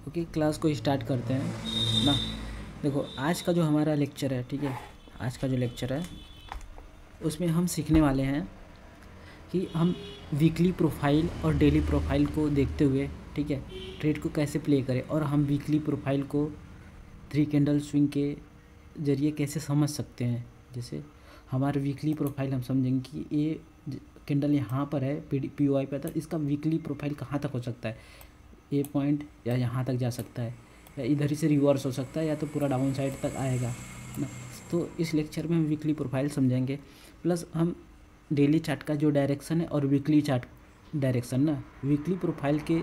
Okay, class को start करते हैं ना। देखो आज का जो हमारा लेक्चर है, ठीक है, आज का जो लेक्चर है उसमें हम सीखने वाले हैं कि हम वीकली प्रोफाइल और डेली प्रोफाइल को देखते हुए, ठीक है, ट्रेड को कैसे प्ले करें, और हम वीकली प्रोफाइल को 3 कैंडल स्विंग के ज़रिए कैसे समझ सकते हैं। जैसे हमारा वीकली प्रोफाइल हम समझेंगे कि ये कैंडल यहाँ पर है, POI पर था, इसका वीकली प्रोफाइल कहाँ तक हो सकता है, ए पॉइंट या यहाँ तक जा सकता है, या इधर ही से रिवर्स हो सकता है, या तो पूरा डाउन साइड तक आएगा ना। तो इस लेक्चर में हम वीकली प्रोफाइल समझेंगे, प्लस हम डेली चार्ट का जो डायरेक्शन है और वीकली चार्ट डायरेक्शन ना, वीकली प्रोफाइल के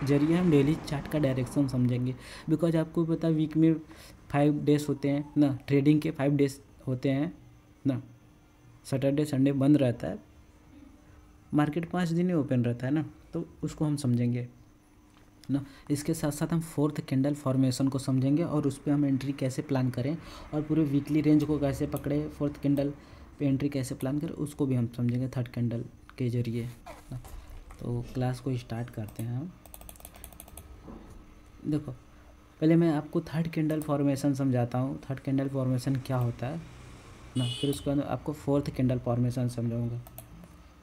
जरिए हम डेली चार्ट का डायरेक्शन समझेंगे। बिकॉज आपको पता है वीक में 5 डेज होते हैं ना, ट्रेडिंग के 5 डेज होते हैं ना, सैटरडे संडे बंद रहता है, मार्केट 5 दिन ही ओपन रहता है ना, तो उसको हम समझेंगे ना। इसके साथ साथ हम 4th कैंडल फॉर्मेशन को समझेंगे और उस पर हम एंट्री कैसे प्लान करें, और पूरे वीकली रेंज को कैसे पकड़े, 4th कैंडल पे एंट्री कैसे प्लान करें, उसको भी हम समझेंगे 3rd कैंडल के जरिए ना। तो क्लास को स्टार्ट करते हैं हम। देखो पहले मैं आपको 3rd कैंडल फॉर्मेशन समझाता हूँ, 3rd कैंडल फॉर्मेशन क्या होता है ना, फिर उसके बाद आपको 4th कैंडल फॉर्मेशन समझाऊँगा।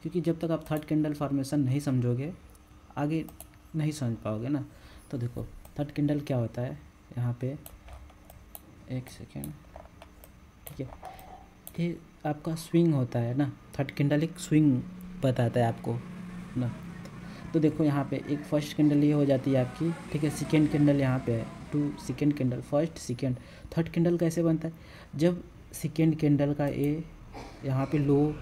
क्योंकि जब तक आप 3rd कैंडल फॉर्मेशन नहीं समझोगे आगे नहीं समझ पाओगे ना। तो देखो 3rd कैंडल क्या होता है, यहाँ पे एक सेकेंड, ठीक है, ये आपका स्विंग होता है ना। 3rd कैंडल एक स्विंग बताता है आपको ना। तो देखो यहाँ पे एक फर्स्ट कैंडल ये हो जाती है आपकी, ठीक है, सेकेंड कैंडल यहाँ पे है, 2 second candle, first second, 3rd candle कैसे बनता है, जब सेकेंड कैंडल का ये यहाँ पे लो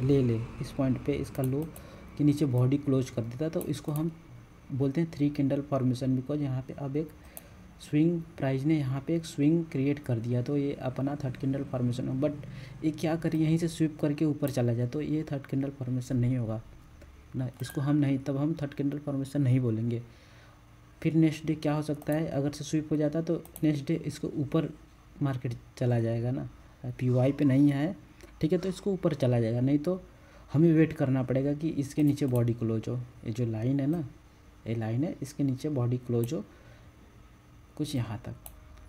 ले इस पॉइंट पे इसका लो के नीचे बॉडी क्लोज कर देता, तो इसको हम बोलते हैं 3 कैंडल फॉर्मेशन। बिकॉज यहाँ पे अब एक स्विंग प्राइस ने यहाँ पे एक स्विंग क्रिएट कर दिया, तो ये अपना 3rd कैंडल फॉर्मेशन हो। बट ये क्या करें, यहीं से स्विप करके ऊपर चला जाए, तो ये 3rd कैंडल फॉर्मेशन नहीं होगा ना, इसको हम नहीं, तब हम 3rd कैंडल फॉर्मेशन नहीं बोलेंगे। फिर नेक्स्ट डे क्या हो सकता है, अगर से स्विप हो जाता तो नेक्स्ट डे इसको ऊपर मार्केट चला जाएगा ना, POI पे नहीं है, ठीक है, तो इसको ऊपर चला जाएगा, नहीं तो हमें वेट करना पड़ेगा कि इसके नीचे बॉडी क्लोज हो। ये जो लाइन है ना, ये लाइन है, इसके नीचे बॉडी क्लोज हो कुछ यहाँ तक,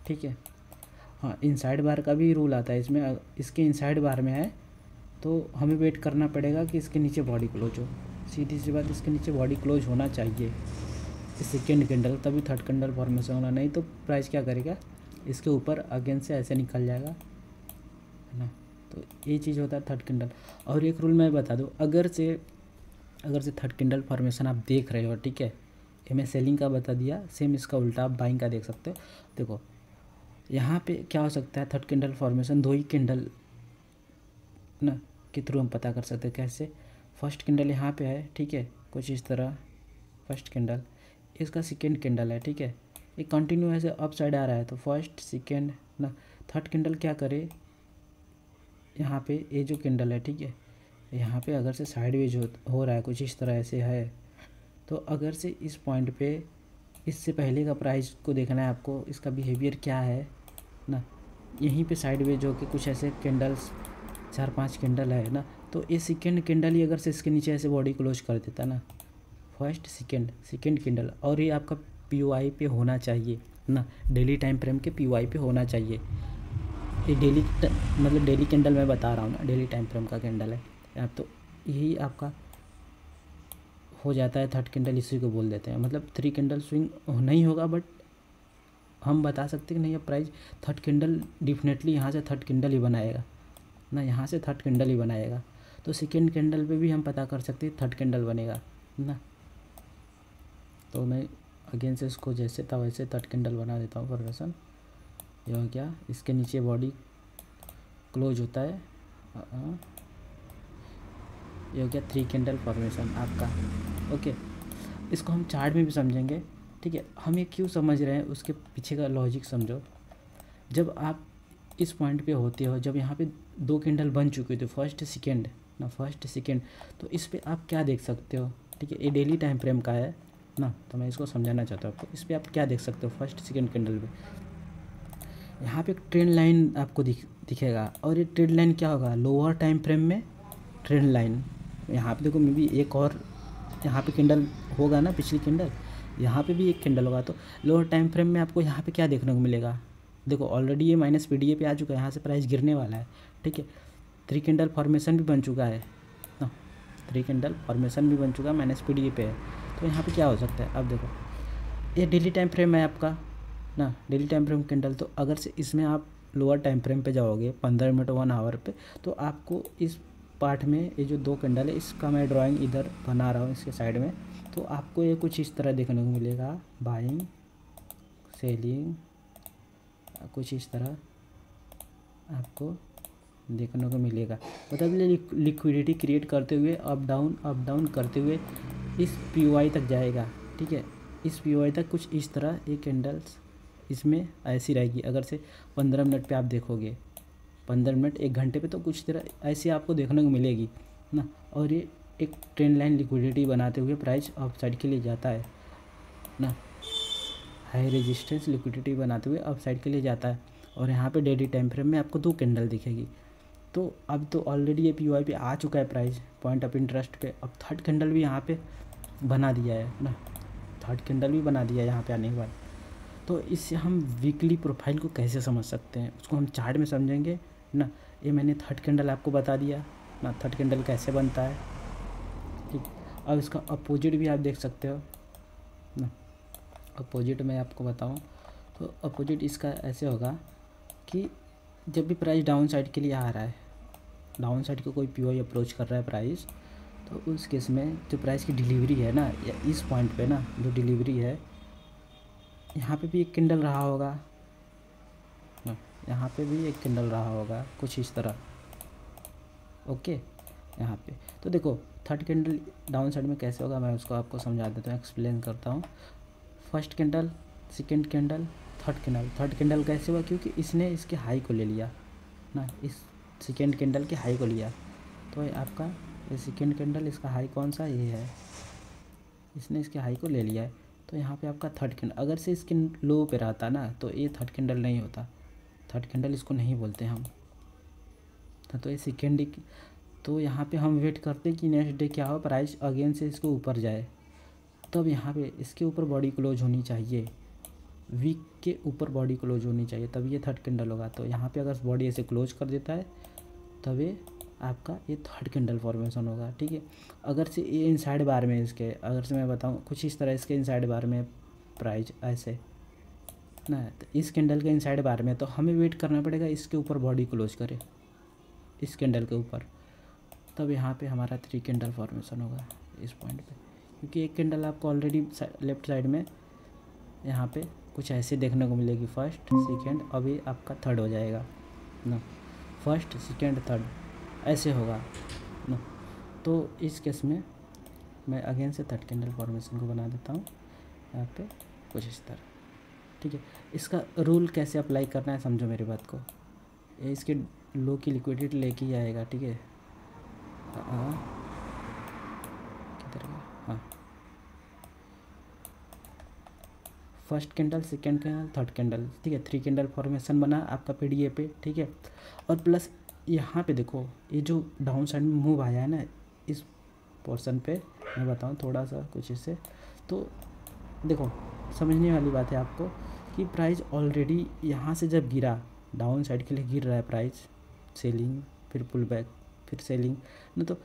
ठीक है। हाँ, इनसाइड बार का भी रूल आता है इसमें, इसके इनसाइड बार में है तो हमें वेट करना पड़ेगा कि इसके नीचे बॉडी क्लोज हो। सीधी सी बात, इसके नीचे बॉडी क्लोज होना चाहिए इस सेकेंड कैंडल, तभी 3rd कैंडल फॉर्मेशन होना, नहीं तो प्राइस क्या करेगा, इसके ऊपर अगेन से ऐसे निकल जाएगा है ना। तो ये चीज़ होता है 3rd कैंडल। और एक रूल मैं बता दूँ, अगर से 3rd कैंडल फॉर्मेशन आप देख रहे हो, ठीक है, ये मैं सेलिंग का बता दिया, सेम इसका उल्टा आप बाइंग का देख सकते हो। देखो यहाँ पे क्या हो सकता है, 3rd कैंडल फॉर्मेशन 2 ही कैंडल ना के थ्रू हम पता कर सकते हैं। कैसे, फर्स्ट कैंडल यहाँ पे है, ठीक है, कुछ इस तरह फर्स्ट कैंडल, इसका सेकेंड कैंडल है, ठीक है, ये कंटिन्यू ऐसे अप साइड आ रहा है, तो फर्स्ट सेकेंड ना, 3rd कैंडल क्या करे, यहाँ पे ये जो कैंडल है, ठीक है, यहाँ पे अगर से साइडवेज हो रहा है कुछ इस तरह ऐसे है, तो अगर से इस पॉइंट पे इससे पहले का प्राइस को देखना है आपको, इसका बिहेवियर क्या है ना, यहीं पे साइडवेज हो के कुछ ऐसे कैंडल्स 4-5 कैंडल है ना, तो ये सेकेंड कैंडल ही अगर से इसके नीचे ऐसे बॉडी क्लोज कर देता ना, फर्स्ट सेकेंड कैंडल, और ये आपका POI पे होना चाहिए ना, डेली टाइम फ्रेम के POI पे होना चाहिए। ये डेली मतलब डेली कैंडल मैं बता रहा हूँ ना, डेली टाइम फ्रेम का कैंडल है आप, तो यही आपका हो जाता है 3rd कैंडल, इसी को बोल देते हैं। मतलब 3 कैंडल स्विंग नहीं होगा, बट हम बता सकते हैं कि नहीं, अब प्राइस 3rd कैंडल डेफिनेटली यहाँ से 3rd कैंडल ही बनाएगा ना, यहाँ से 3rd कैंडल ही बनाएगा, तो सेकेंड कैंडल पे भी हम पता कर सकते हैं 3rd कैंडल बनेगा ना। तो मैं अगेन से इसको जैसे था वैसे 3rd कैंडल बना देता हूँ फॉर्मेशन। ये हो गया, इसके नीचे बॉडी क्लोज होता है, ये हो गया 3 कैंडल फॉर्मेशन आपका। ओके, इसको हम चार्ट में भी समझेंगे, ठीक है। हम ये क्यों समझ रहे हैं उसके पीछे का लॉजिक समझो। जब आप इस पॉइंट पे होते हो, जब यहाँ पे 2 कैंडल बन चुके थे, फर्स्ट सेकेंड ना, फर्स्ट सेकेंड, तो इस पे आप क्या देख सकते हो, ठीक है, ये डेली टाइम फ्रेम का है ना, तो मैं इसको समझाना चाहता हूँ आपको। इस पर आप क्या देख सकते हो, फर्स्ट सेकेंड कैंडल पे यहाँ पे एक ट्रेंड लाइन आपको दिखेगा, और ये ट्रेंड लाइन क्या होगा, लोअर टाइम फ्रेम में ट्रेंड लाइन। यहाँ पे देखो मे बी एक और यहाँ पे कैंडल होगा ना, पिछली कैंडल, यहाँ पे भी एक कैंडल होगा। तो लोअर टाइम फ्रेम में आपको यहाँ पे क्या देखने को मिलेगा, देखो ऑलरेडी ये माइनस पीडीए पे आ चुका है, यहाँ से प्राइस गिरने वाला है, ठीक है। 3 कैंडल फॉर्मेशन भी बन चुका है ना, 3 कैंडल फॉर्मेशन भी बन चुका है, माइनस पीडीए पे है। तो यहाँ पे क्या हो सकता है, अब देखो ये डेली टाइम फ्रेम है आपका ना, डेली टाइम फ्रेम कैंडल। तो अगर से इसमें आप लोअर टाइम फ्रेम पे जाओगे 15 मिनट 1 आवर पे, तो आपको इस पार्ट में ये जो 2 कैंडल है इसका मैं ड्राइंग इधर बना रहा हूँ इसके साइड में, तो आपको ये कुछ इस तरह देखने को मिलेगा, बाइंग सेलिंग, कुछ इस तरह आपको देखने को मिलेगा। मतलब लिक्विडिटी क्रिएट करते हुए अप डाउन करते हुए इस पीओआई तक जाएगा, ठीक है। इस पीओआई तक कुछ इस तरह ये कैंडल्स इसमें ऐसी रहेगी। अगर से 15 मिनट पे आप देखोगे, 15 मिनट 1 घंटे पे, तो कुछ तरह ऐसी आपको देखने को मिलेगी ना। और ये एक ट्रेंड लाइन लिक्विडिटी बनाते हुए प्राइस अप साइड के लिए जाता है ना, हाई रेजिस्टेंस लिक्विडिटी बनाते हुए अप साइड के लिए जाता है। और यहाँ पे डेली टाइम फ्रेम में आपको 2 कैंडल दिखेगी। तो अब तो ऑलरेडी ये पीओआई पे आ चुका है प्राइस पॉइंट ऑफ इंटरेस्ट पे, अब थर्ड कैंडल भी यहाँ पे बना दिया है ना, थर्ड कैंडल भी बना दिया है यहाँ पे आने के बाद। तो इससे हम वीकली प्रोफाइल को कैसे समझ सकते हैं, उसको हम चार्ट में समझेंगे ना। ये मैंने थर्ड कैंडल आपको बता दिया ना, थर्ड कैंडल कैसे बनता है, ठीक। अब इसका अपोजिट भी आप देख सकते हो ना, अपोजिट मैं आपको बताऊं तो अपोजिट इसका ऐसे होगा कि जब भी प्राइस डाउन साइड के लिए आ रहा है, डाउन साइड को कोई पीओआई अप्रोच कर रहा है प्राइस, तो उस केस में जो प्राइस की डिलीवरी है ना, या इस पॉइंट पे ना जो डिलीवरी है, यहाँ पे भी एक कैंडल रहा होगा ना, यहाँ पे भी एक कैंडल रहा होगा कुछ इस तरह, ओके। यहाँ पे तो देखो थर्ड कैंडल डाउन साइड में कैसे होगा, मैं उसको आपको समझा देता हूँ, एक्सप्लेन करता हूँ। First candle, second candle, third candle. Third candle कैसे हुआ, क्योंकि इसने इसके हाई को ले लिया ना, इस सेकेंड कैंडल के हाई को लिया। तो आपका ये सेकेंड कैंडल, इसका हाई कौन सा, ये है, इसने इसके हाई को ले लिया है। तो यहाँ पे आपका थर्ड कैंडल, अगर से इसके लो पे रहता ना, तो ये थर्ड कैंडल नहीं होता, थर्ड कैंडल इसको नहीं बोलते हम। तो ये सेकेंड, तो यहाँ पे हम वेट करते कि नेक्स्ट डे क्या हो, प्राइस अगेन से इसको ऊपर जाए, तब यहाँ पे इसके ऊपर बॉडी क्लोज होनी चाहिए, वीक के ऊपर बॉडी क्लोज होनी चाहिए, तब ये थर्ड कैंडल होगा। तो यहाँ पे अगर बॉडी ऐसे क्लोज कर देता है, तब ये आपका ये थर्ड कैंडल फॉर्मेशन होगा, ठीक है। अगर से ये इनसाइड बार में इसके, अगर से मैं बताऊँ कुछ इस तरह, इसके इनसाइड बार में प्राइस ऐसे ना, तो इस कैंडल के इनसाइड बार में, तो हमें वेट करना पड़ेगा इसके ऊपर बॉडी क्लोज करे, इस कैंडल के ऊपर, तब यहाँ पे हमारा 3 कैंडल फॉर्मेशन होगा इस पॉइंट पे। क्योंकि एक कैंडल आपको ऑलरेडी लेफ्ट साइड में यहाँ पे कुछ ऐसे देखने को मिलेगी, फर्स्ट सेकेंड, अभी आपका थर्ड हो जाएगा ना, फर्स्ट सेकेंड थर्ड ऐसे होगा ना। तो इस केस में मैं अगेन से थर्ड कैंडल फॉर्मेशन को बना देता हूँ यहाँ पे कुछ इस तरह, ठीक है। इसका रूल कैसे अप्लाई करना है समझो मेरी बात को, ये इसके लो की लिक्विडिटी लेके ही आएगा, ठीक है। किधर गया, हाँ, first candle, second candle, third candle, ठीक है। 3 कैंडल फॉर्मेशन बना आपका पीडीए पे, ठीक है। और प्लस यहाँ पे देखो ये जो डाउन साइड में मूव आया है ना, इस पोर्शन पे मैं बताऊँ थोड़ा सा कुछ इससे, तो देखो समझने वाली बात है आपको कि प्राइस ऑलरेडी यहाँ से जब गिरा, डाउन साइड के लिए गिर रहा है प्राइस, सेलिंग फिर पुल बैक फिर सेलिंग ना, तो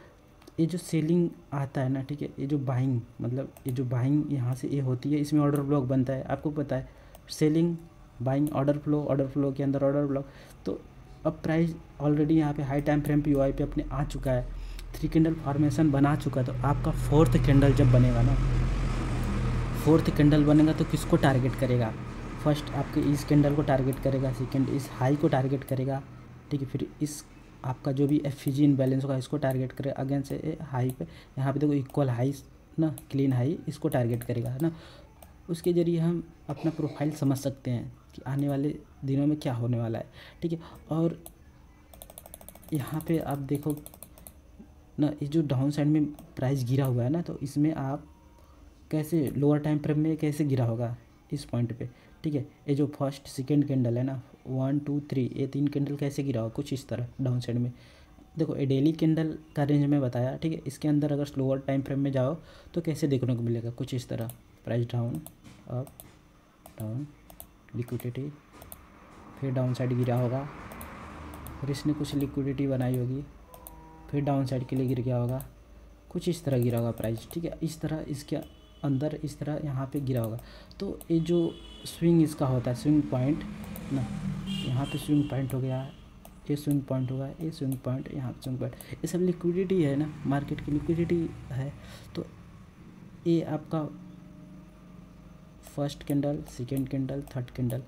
ये जो सेलिंग आता है ना, ठीक है, ये जो बाइंग, मतलब ये जो बाइंग यहाँ से ये होती है, इसमें ऑर्डर ब्लॉक बनता है, आपको पता है, सेलिंग बाइंग ऑर्डर फ्लो के अंदर ऑर्डर ब्लॉक। तो अब प्राइस ऑलरेडी यहाँ पे हाई टाइम फ्रेम पीओआई पे अपने आ चुका है, 3 कैंडल फॉर्मेशन बना चुका है। तो आपका फोर्थ कैंडल जब बनेगा ना, फोर्थ कैंडल बनेगा तो किसको टारगेट करेगा, फर्स्ट आपके इस कैंडल को टारगेट करेगा, सेकेंड इस हाई को टारगेट करेगा, ठीक है, फिर इस आपका जो भी एफईजी इनबैलेंस होगा इसको टारगेट करेगा, अगेन से हाई पे, यहाँ पे देखो इक्वल हाई ना, क्लीन हाई, इसको टारगेट करेगा है ना। उसके ज़रिए हम अपना प्रोफाइल समझ सकते हैं कि आने वाले दिनों में क्या होने वाला है, ठीक है। और यहाँ पे आप देखो ना, ये जो डाउन साइड में प्राइस गिरा हुआ है ना, तो इसमें आप कैसे लोअर टाइम फ्रेम में कैसे गिरा होगा इस पॉइंट पे, ठीक है। ये जो फर्स्ट सेकेंड कैंडल है ना, 1 2 3, ये 3 कैंडल कैसे गिरा होगा कुछ इस तरह डाउन साइड में। देखो ये डेली कैंडल का रेंज में बताया, ठीक है। इसके अंदर अगर स्लोअर टाइम फ्रेम में जाओ तो कैसे देखने को मिलेगा कुछ इस तरह, price down, up, down, liquidity, फिर डाउन साइड गिरा होगा, फिर इसने कुछ लिक्विडिटी बनाई होगी, फिर डाउन साइड के लिए गिर गया होगा, कुछ इस तरह गिरा होगा प्राइस, ठीक है। इस तरह इसके अंदर इस तरह यहाँ पे गिरा होगा। तो ये जो स्विंग इसका होता है, स्विंग पॉइंट ना, यहाँ पे स्विंग पॉइंट हो गया, ये स्विंग पॉइंट होगा, ये स्विंग पॉइंट, यहाँ पे स्विंग पॉइंट, ये सब लिक्विडिटी है ना, मार्केट की लिक्विडिटी है। तो ये आपका first candle, second candle, third candle,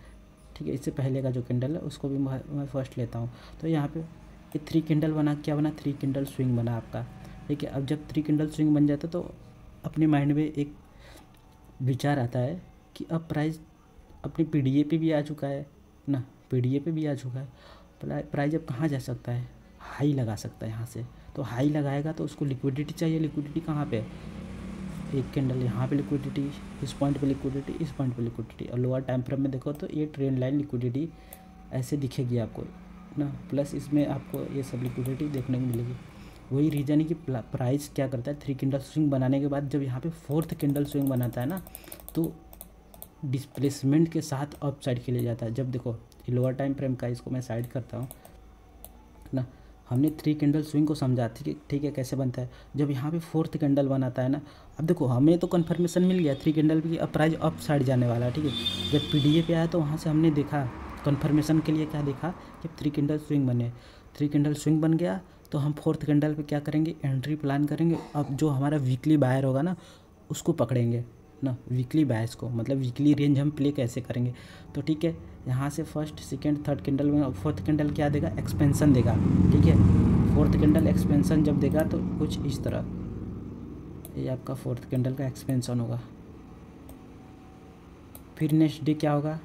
ठीक है। इससे पहले का जो कैंडल है उसको भी मैं फर्स्ट लेता हूँ। तो यहाँ पे ये 3 कैंडल बना, क्या बना, 3 कैंडल स्विंग बना आपका, ठीक है। अब जब 3 कैंडल स्विंग बन जाता है तो अपने माइंड में एक विचार आता है कि अब प्राइस अपनी पीडीए पे भी आ चुका है ना, पीडीए पे भी आ चुका है, प्राइस अब कहाँ जा सकता है, हाई लगा सकता है यहाँ से। तो हाई लगाएगा तो उसको लिक्विडिटी चाहिए, लिक्विडिटी कहाँ पे, एक कैंडल यहाँ पे लिक्विडिटी, इस पॉइंट पे लिक्विडिटी, इस पॉइंट पे लिक्विडिटी, और लोअर टाइम फ्रेम में देखो तो ये ट्रेंड लाइन लिक्विडिटी ऐसे दिखेगी आपको ना, प्लस इसमें आपको ये सब लिक्विडिटी देखने को मिलेगी। वही रीज़न है कि प्राइस क्या करता है, 3 कैंडल स्विंग बनाने के बाद जब यहाँ पे 4th कैंडल स्विंग बनाता है ना, तो डिस्प्लेसमेंट के साथ अप साइड के लिए जाता है। जब देखो लोअर टाइम फ्रेम का, इसको मैं साइड करता हूँ ना, हमने 3 कैंडल स्विंग को समझा, ठीक है कैसे बनता है। जब यहाँ पे 4th कैंडल बनाता है ना, अब देखो हमें तो कन्फर्मेशन मिल गया 3 कैंडल की, अब प्राइस अप साइड जाने वाला है, ठीक है। जब पीडीए पे आया तो वहाँ से हमने देखा कन्फर्मेशन के लिए, क्या देखा कि 3 कैंडल स्विंग बने, 3 कैंडल स्विंग बन गया तो हम 4th कैंडल पे क्या करेंगे, एंट्री प्लान करेंगे। अब जो हमारा वीकली बायर होगा ना उसको पकड़ेंगे ना, वीकली बायर्स को, मतलब वीकली रेंज हम प्ले कैसे करेंगे। तो ठीक है, यहाँ से फर्स्ट, सेकेंड, थर्ड कैंडल में 4th कैंडल क्या देगा, एक्सपेंशन देगा, ठीक है। 4th कैंडल एक्सपेंशन जब देगा तो कुछ इस तरह, ये आपका 4th कैंडल का एक्सपेंशन होगा। फिर नेक्स्ट डे क्या होगा,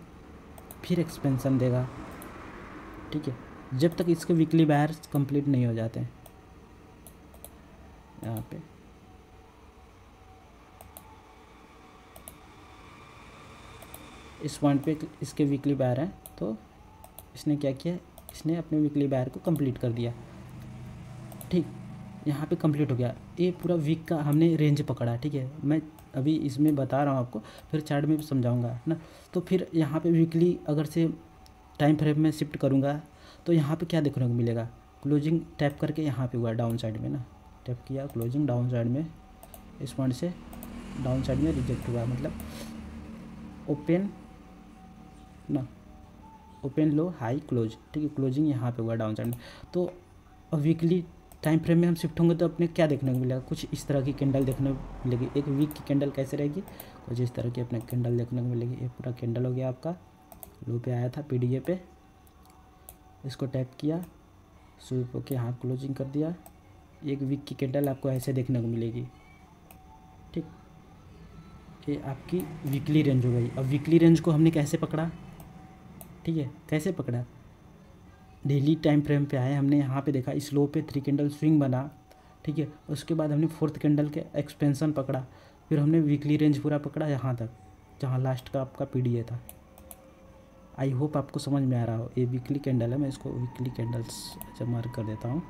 फिर एक्सपेंशन देगा, ठीक है, जब तक इसके वीकली बायर्स कंप्लीट नहीं हो जाते हैं। यहाँ पे इस पॉइंट पे इसके वीकली बायर हैं, तो इसने क्या किया, इसने अपने वीकली बायर को कंप्लीट कर दिया, ठीक। यहाँ पे कंप्लीट हो गया, ये पूरा वीक का हमने रेंज पकड़ा, ठीक है। मैं अभी इसमें बता रहा हूँ आपको, फिर चार्ट में भी समझाऊंगा ना। तो फिर यहाँ पे वीकली अगर से टाइम फ्रेम में शिफ्ट करूँगा तो यहाँ पे क्या देखने को मिलेगा, क्लोजिंग टैप करके यहाँ पे हुआ डाउन साइड में ना, टैप किया क्लोजिंग डाउन साइड में, इस पॉइंट से डाउन साइड में रिजेक्ट हुआ, मतलब ओपन ना, ओपन लो हाई क्लोज, ठीक है, क्लोजिंग यहाँ पे हुआ डाउन साइड में। तो अब वीकली टाइम फ्रेम में हम शिफ्ट होंगे तो अपने क्या देखने को मिलेगा, कुछ इस तरह की कैंडल देखने को मिलेगी। एक वीक की कैंडल कैसे रहेगी, कुछ इस तरह की अपने कैंडल देखने को मिलेगी। ये पूरा कैंडल हो गया आपका, लो पे आया था पीडीए पे, इसको टैप किया, स्वीप होके यहाँ क्लोजिंग कर दिया। एक वीक की कैंडल आपको ऐसे देखने को मिलेगी, ठीक। ये आपकी वीकली रेंज हो गई। अब वीकली रेंज को हमने कैसे पकड़ा, ठीक है, कैसे पकड़ा, डेली टाइम फ्रेम पे आए, हमने यहाँ पे देखा इस लो पे 3 कैंडल स्विंग बना, ठीक है। उसके बाद हमने 4th कैंडल के एक्सपेंशन पकड़ा, फिर हमने वीकली रेंज पूरा पकड़ा यहाँ तक जहाँ लास्ट का आपका पीडीए था। आई होप आपको समझ में आ रहा हो। ये वीकली कैंडल है, मैं इसको वीकली कैंडल्स अच्छा मार्क कर देता हूँ।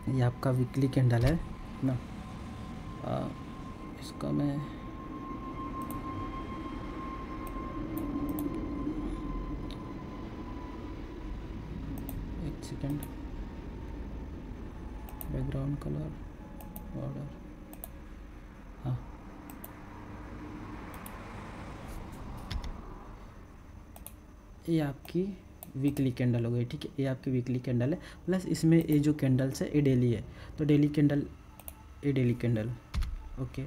ये आपका वीकली कैंडल है ना, इसका मैं एक सेकेंड, बैकग्राउंड कलर बॉर्डर, हाँ ये आपकी वीकली कैंडल हो गई, ठीक है। ये आपकी वीकली कैंडल है, प्लस इसमें ये जो कैंडल्स है ये डेली है, तो डेली कैंडल, ये डेली कैंडल, ओके,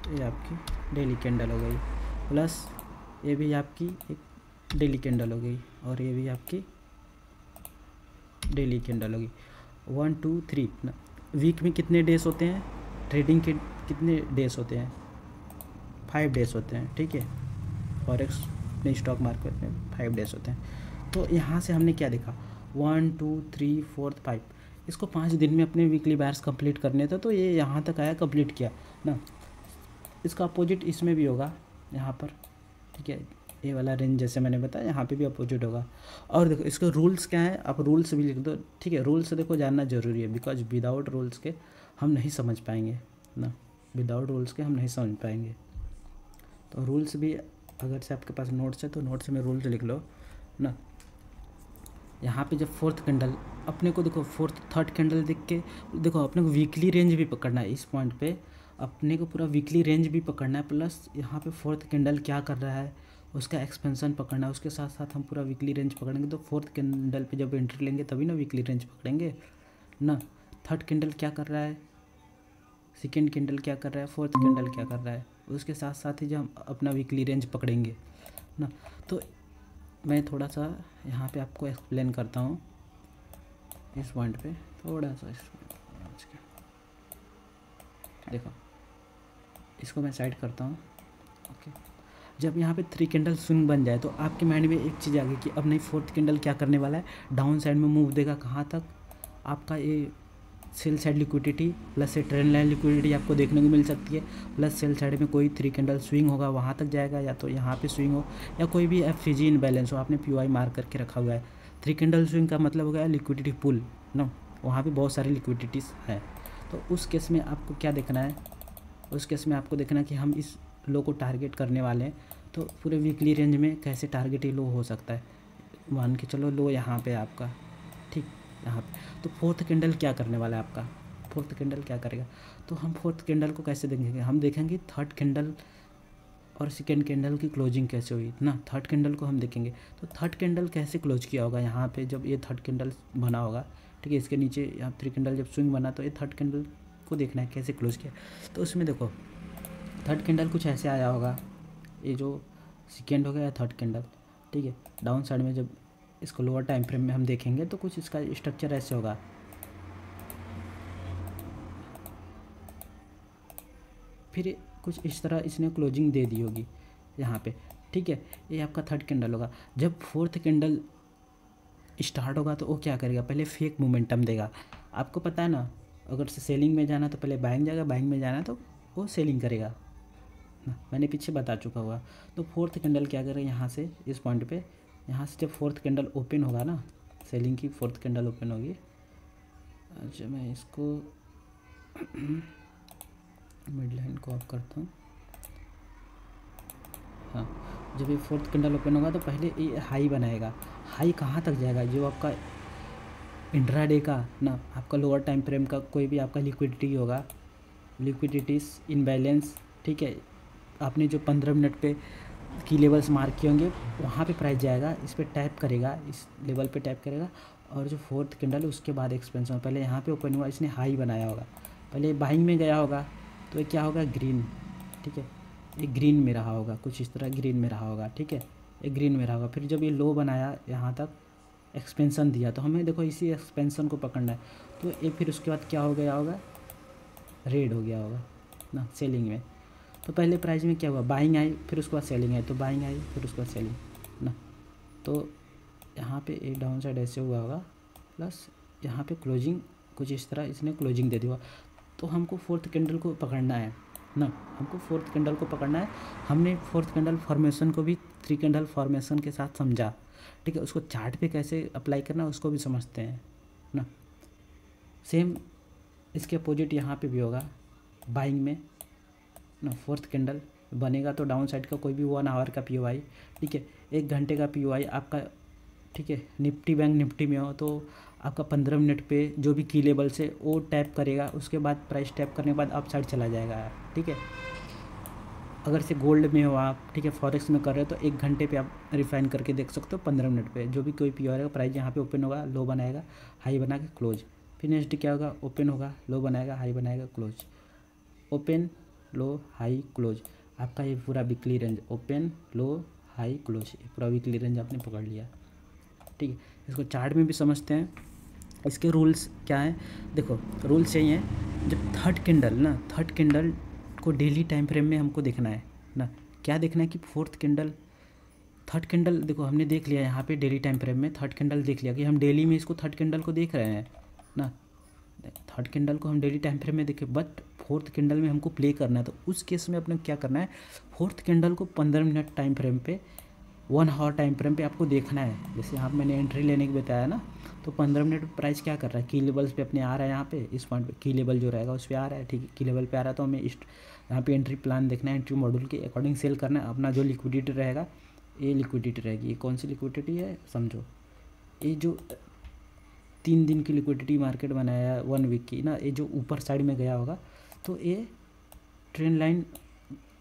ये आपकी डेली कैंडल हो गई, प्लस ये भी आपकी एक डेली कैंडल हो गई, और ये भी आपकी डेली कैंडल होगी। 1 2 3 ना, वीक में कितने डेज होते हैं, ट्रेडिंग के कितने डेज होते हैं, 5 डेज होते हैं, ठीक है। फॉरेक्स अपने स्टॉक मार्केट में 5 डेज होते हैं। तो यहाँ से हमने क्या देखा, 1 2 3 4 5, इसको 5 दिन में अपने वीकली बायर्स कंप्लीट करने थे, तो ये यहाँ तक आया, कंप्लीट किया ना। इसका अपोजिट इसमें भी होगा यहाँ पर, ठीक है। ये वाला रेंज जैसे मैंने बताया, यहाँ पे भी अपोजिट होगा। और देखो इसके रूल्स क्या है, आप रूल्स भी लिख दो, ठीक है। रूल्स देखो जानना ज़रूरी है, बिकॉज विदाउट रूल्स के हम नहीं समझ पाएंगे ना। विदाउट रूल्स के हम नहीं समझ पाएंगे। तो रूल्स भी अगर से आपके पास नोट्स है तो नोट्स में रूल्स लिख लो ना। यहाँ पे जब फोर्थ कैंडल अपने को देखो, फोर्थ थर्ड कैंडल देख के देखो अपने को वीकली रेंज भी पकड़ना है। इस पॉइंट पे अपने को पूरा वीकली रेंज भी पकड़ना है, प्लस यहाँ पे फोर्थ कैंडल क्या कर रहा है उसका एक्सपेंशन पकड़ना है। उसके साथ साथ हम पूरा वीकली रेंज पकड़ेंगे। तो फोर्थ कैंडल पे जब एंट्री लेंगे तभी ना वीकली रेंज पकड़ेंगे ना। थर्ड कैंडल क्या कर रहा है, सेकेंड कैंडल क्या कर रहा है, फोर्थ कैंडल क्या कर रहा है, उसके साथ साथ ही जो हम अपना वीकली रेंज पकड़ेंगे ना। तो मैं थोड़ा सा यहाँ पे आपको एक्सप्लेन करता हूँ इस पॉइंट पे थोड़ा सा। देखो इसको मैं साइड करता हूँ। ओके, जब यहाँ पे 3 कैंडल स्विंग बन जाए तो आपके माइंड में एक चीज़ आ गई कि अब नहीं फोर्थ कैंडल क्या करने वाला है, डाउन साइड में मूव देगा। कहाँ तक, आपका ये सेल साइड लिक्विडिटी प्लस से ट्रेंड लाइन लिक्विडिटी आपको देखने को मिल सकती है, प्लस सेल साइड में कोई 3 कैंडल स्विंग होगा वहाँ तक जाएगा, या तो यहाँ पे स्विंग हो या कोई भी एफसीजी इनबैलेंस हो। आपने पीओआई मार्क करके रखा हुआ है। 3 कैंडल स्विंग का मतलब हो गया लिक्विडिटी पुल ना, वहाँ पे बहुत सारी लिक्विडिटीज़ है। तो उस केस में आपको क्या देखना है, उस केस में आपको देखना है कि हम इस लो को टारगेट करने वाले हैं। तो पूरे वीकली रेंज में कैसे टारगेट ये लो हो सकता है, मान के चलो लो यहाँ पे आपका, ठीक यहाँ पे। तो फोर्थ कैंडल क्या करने वाला है आपका, फोर्थ कैंडल क्या करेगा। तो हम फोर्थ कैंडल को कैसे देखेंगे, हम देखेंगे थर्ड कैंडल और सेकेंड कैंडल की क्लोजिंग कैसे हुई ना। थर्ड कैंडल को हम देखेंगे तो थर्ड कैंडल कैसे क्लोज किया होगा यहाँ पे, जब ये थर्ड कैंडल बना होगा, ठीक है। इसके नीचे यहाँ 3 कैंडल जब स्विंग बना तो ये थर्ड कैंडल को देखना है कैसे क्लोज किया। तो उसमें देखो थर्ड कैंडल कुछ ऐसे आया होगा, ये जो सेकेंड हो गया थर्ड कैंडल, ठीक है। डाउन साइड में जब इसको लोअर टाइम फ्रेम में हम देखेंगे तो कुछ इसका स्ट्रक्चर ऐसे होगा, फिर कुछ इस तरह इसने क्लोजिंग दे दी होगी यहाँ पे, ठीक है। ये आपका थर्ड कैंडल होगा। जब फोर्थ कैंडल स्टार्ट होगा तो वो क्या करेगा, पहले फेक मोमेंटम देगा। आपको पता है ना, अगर से सेलिंग में जाना तो पहले बाइंग जाएगा, बाइंग में जाना तो वो सेलिंग करेगा ना, मैंने पीछे बता चुका हुआ। तो फोर्थ कैंडल क्या करेगा, यहाँ से इस पॉइंट पे, यहाँ से जब फोर्थ कैंडल ओपन होगा ना, सेलिंग की फोर्थ कैंडल ओपन होगी। अच्छा मैं इसको मिड लाइन को ऑफ करता हूँ। हाँ, जब ये फोर्थ कैंडल ओपन होगा तो पहले ये हाई बनाएगा। हाई कहाँ तक जाएगा, जो आपका इंट्राडे का ना, आपका लोअर टाइम फ्रेम का कोई भी आपका लिक्विडिटी होगा, लिक्विडिटीज़ इनबैलेंस, ठीक है। आपने जो 15 मिनट पे की लेवल्स मार्क किए होंगे वहाँ पे प्राइस जाएगा, इस पर टैप करेगा, इस लेवल पे टैप करेगा। और जो फोर्थ कैंडल है उसके बाद एक्सपेंशन, पहले यहाँ पे ओपन हुआ, इसने हाई बनाया होगा, पहले बाइंग में गया होगा तो ये क्या होगा, ग्रीन, ठीक है। ये ग्रीन में रहा होगा, कुछ इस तरह ग्रीन में रहा होगा, ठीक है। ये ग्रीन में रहा होगा। फिर जब ये लो बनाया, यहाँ तक एक्सपेंशन दिया, तो हमें देखो इसी एक्सपेंशन को पकड़ना है। तो ये फिर उसके बाद क्या हो गया होगा, रेड हो गया होगा ना सेलिंग में। तो पहले प्राइस में क्या हुआ, बाइंग आई, फिर उसके बाद सेलिंग आई, तो बाइंग आई फिर उसके बाद सेलिंग ना। तो यहाँ पे एक डाउन साइड ऐसे हुआ होगा, प्लस यहाँ पे क्लोजिंग कुछ इस तरह इसने क्लोजिंग दे दिया। तो हमको फोर्थ कैंडल को पकड़ना है ना, हमको फोर्थ कैंडल को पकड़ना है। हमने फोर्थ कैंडल फॉर्मेशन को भी 3 कैंडल फॉर्मेशन के साथ समझा, ठीक है। उसको चार्ट पे कैसे अप्लाई करना उसको भी समझते हैं ना। सेम इसके अपोजिट यहाँ पे भी होगा, बाइंग में ना फोर्थ कैंडल बनेगा तो डाउन साइड का कोई भी 1 आवर का पीओआई, ठीक है, 1 घंटे का पीओआई आपका, ठीक है। निफ्टी बैंक निफ्टी में हो तो आपका 15 मिनट पे जो भी की लेवल से वो टैप करेगा, उसके बाद प्राइस टैप करने के बाद अप साइड चला जाएगा, ठीक है। अगर से गोल्ड में हो आप, ठीक है, फॉरेक्स में कर रहे हो तो 1 घंटे पे आप रिफाइन करके देख सकते हो। 15 मिनट पे जो भी कोई पीओआई का प्राइस यहाँ पे ओपन होगा, लो बनाएगा, हाई बना के क्लोज। फिर नेक्स्ट क्या होगा, ओपन होगा, लो बनाएगा, हाई बनाएगा, क्लोज, ओपन लो हाई क्लोज। आपका ये पूरा वीकली रेंज, ओपन लो हाई क्लोज, ये पूरा वीकली रेंज आपने पकड़ लिया, ठीक है। इसको चार्ट में भी समझते हैं। इसके रूल्स क्या हैं, देखो रूल्स यही हैं। जब थर्ड कैंडल ना, थर्ड कैंडल को डेली टाइम फ्रेम में हमको देखना है ना। क्या देखना है कि फोर्थ कैंडल, थर्ड कैंडल देखो हमने देख लिया यहाँ पे डेली टाइम फ्रेम में थर्ड कैंडल देख लिया कि हम डेली में इसको थर्ड कैंडल को देख रहे हैं ना। थर्ड कैंडल को हम डेली टाइम फ्रेम में देखें, बट फोर्थ कैंडल में हमको प्ले करना है। तो उस केस में अपने क्या करना है, फोर्थ कैंडल को 15 मिनट टाइम फ्रेम पे, 1 आवर टाइम फ्रेम पे आपको देखना है। जैसे यहाँ मैंने एंट्री लेने की बताया ना, तो 15 मिनट में प्राइस क्या कर रहा है, की लेवल्स पे अपने आ रहा है, यहाँ पे इस पॉइंट पे की लेवल जो रहेगा उस पर आ रहा है, ठीक है, की लेवल पे आ रहा है। तो हमें यहाँ पे एंट्री प्लान देखना है, एंट्री मॉड्यूल के अकॉर्डिंग सेल करना है। अपना जो लिक्विडिटी रहेगा, ये लिक्विडिटी रहेगी, ये कौन सी लिक्विडिटी है समझो, ये जो 3 दिन की लिक्विडिटी मार्केट बनाया है 1 वीक की ना, ये जो ऊपर साइड में गया होगा तो ये ट्रेंड लाइन,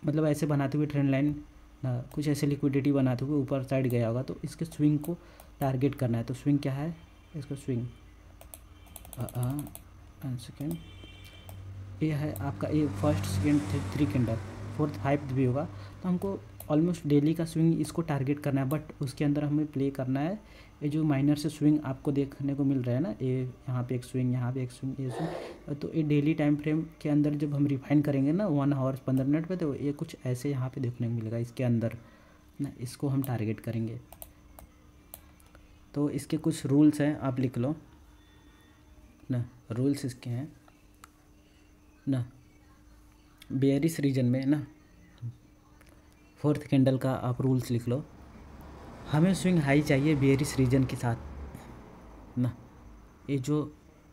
मतलब ऐसे बनाते हुए ट्रेंड लाइन ना, कुछ ऐसे लिक्विडिटी बनाते हुए ऊपर साइड गया होगा, तो इसके स्विंग को टारगेट करना है। तो स्विंग क्या है, इसका स्विंग सेकेंड, ये है आपका, ये first second three candle, fourth five भी होगा। तो हमको ऑलमोस्ट डेली का स्विंग इसको टारगेट करना है, बट उसके अंदर हमें प्ले करना है ये जो माइनर से स्विंग आपको देखने को मिल रहा है ना, ये यहाँ पे एक स्विंग, यहाँ पे एक स्विंग, ये स्विंग, तो ये डेली टाइम फ्रेम के अंदर जब हम रिफाइन करेंगे ना 1 आवर 15 मिनट पे, तो ये कुछ ऐसे यहाँ पे देखने को मिलेगा इसके अंदर ना, इसको हम टारगेट करेंगे। तो इसके कुछ रूल्स हैं, आप लिख लो ना, रूल्स इसके हैं ना, बेयरिश रीजन में ना, फोर्थ कैंडल का आप रूल्स लिख लो। हमें स्विंग हाई चाहिए बेयरिश रीजन के साथ ना, ये जो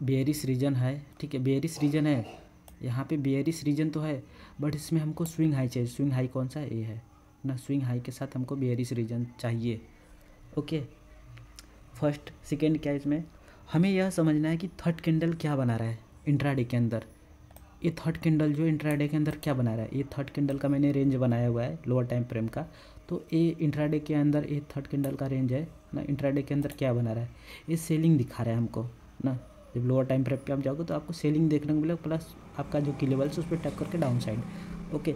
बेयरिश रीजन है, ठीक है, बेयरिश रीजन है, यहाँ पे बेयरिश रीजन तो है, बट इसमें हमको स्विंग हाई चाहिए। स्विंग हाई कौन सा है, ये है ना, स्विंग हाई के साथ हमको बेयरिश रीजन चाहिए। ओके, फर्स्ट सेकेंड क्या है इसमें, हमें यह समझना है कि थर्ड कैंडल क्या बना रहा है इंट्राडे के अंदर। ये थर्ड कैंडल जो इंट्राडे के अंदर क्या बना रहा है, ये थर्ड कैंडल का मैंने रेंज बनाया हुआ है लोअर टाइम फ्रेम का। तो ये इंट्राडे के अंदर ये थर्ड कैंडल का रेंज है ना, इंट्राडे के अंदर क्या बना रहा है, ये सेलिंग दिखा रहा है हमको ना। जब लोअर टाइम फ्रेम पे आप जाओगे तो आपको सेलिंग देखने को मिलेगा, प्लस आपका जो की लेवल है उस पर टैप करके down side. Okay,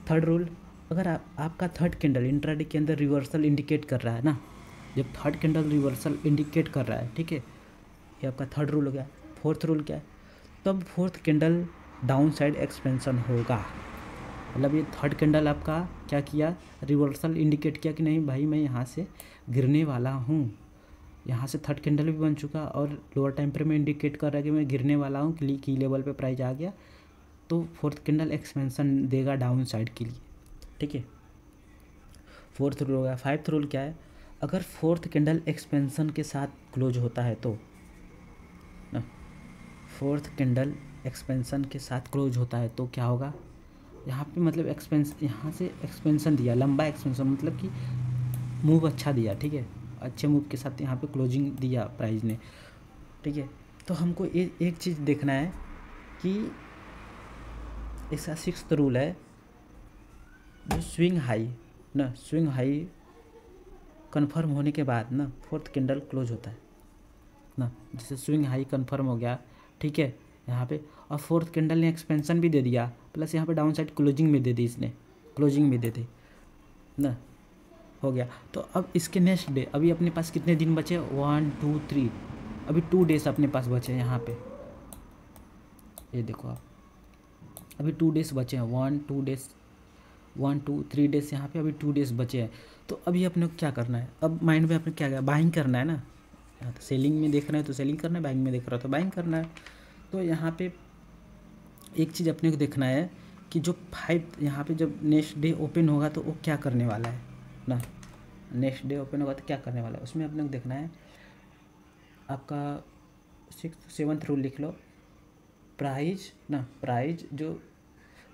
third rule, अगर आपका थर्ड कैंडल इंट्राडे के अंदर रिवर्सल इंडिकेट कर रहा है ना, जब थर्ड कैंडल रिवर्सल इंडिकेट कर रहा है, ठीक है, ये आपका थर्ड रूल हो गया। फोर्थ रूल क्या है, तब fourth candle down side expansion होगा। मतलब ये थर्ड कैंडल आपका क्या किया, रिवर्सल इंडिकेट किया कि नहीं भाई मैं यहाँ से गिरने वाला हूँ, यहाँ से थर्ड कैंडल भी बन चुका और लोअर टाइम फ्रेम में इंडिकेट कर रहा है कि मैं गिरने वाला हूँ, की लेवल पे प्राइस आ गया, तो फोर्थ कैंडल एक्सपेंशन देगा डाउन साइड के लिए, ठीक है। फोर्थ रूल हो गया। फाइव्थ रूल क्या है, अगर फोर्थ कैंडल एक्सपेंशन के साथ क्लोज होता है तो ना, फोर्थ कैंडल एक्सपेंशन के साथ क्लोज होता है तो क्या होगा, यहाँ पे मतलब यहाँ से एक्सपेंशन दिया, लंबा एक्सपेंशन, मतलब कि मूव अच्छा दिया, ठीक है, अच्छे मूव के साथ यहाँ पे क्लोजिंग दिया प्राइस ने, ठीक है। तो हमको एक चीज़ देखना है कि इसका सिक्स्थ रूल है, जो स्विंग हाई ना, स्विंग हाई कन्फर्म होने के बाद ना फोर्थ कैंडल क्लोज होता है ना, जैसे स्विंग हाई कन्फर्म हो गया, ठीक है, यहाँ पे, और फोर्थ कैंडल ने एक्सपेंशन भी दे दिया, प्लस यहाँ पे डाउन साइड क्लोजिंग में दे दी, इसने क्लोजिंग में दे दी ना, हो गया। तो अब इसके नेक्स्ट डे, अभी अपने पास कितने दिन बचे, 1 2 3, अभी 2 डेज अपने पास बचे हैं यहाँ पे, ये देखो आप, अभी 2 डेज बचे हैं, 1 2 3 डेज यहाँ पे, अभी 2 डेज बचे हैं। तो अभी अपने को क्या करना है, अब माइंड में अपने क्या क्या बाइंग करना है ना, तो सेलिंग में देख रहे हैं तो सेलिंग करना है, बाइंग में देख रहा हो तो बाइंग करना है। तो यहाँ पे एक चीज़ अपने को देखना है कि जो 5 यहाँ पे जब नेक्स्ट डे ओपन होगा तो वो क्या करने वाला है ना, नेक्स्ट डे ओपन होगा तो क्या करने वाला है, उसमें अपने को देखना है। आपका 7th रूल लिख लो, प्राइज ना, प्राइज जो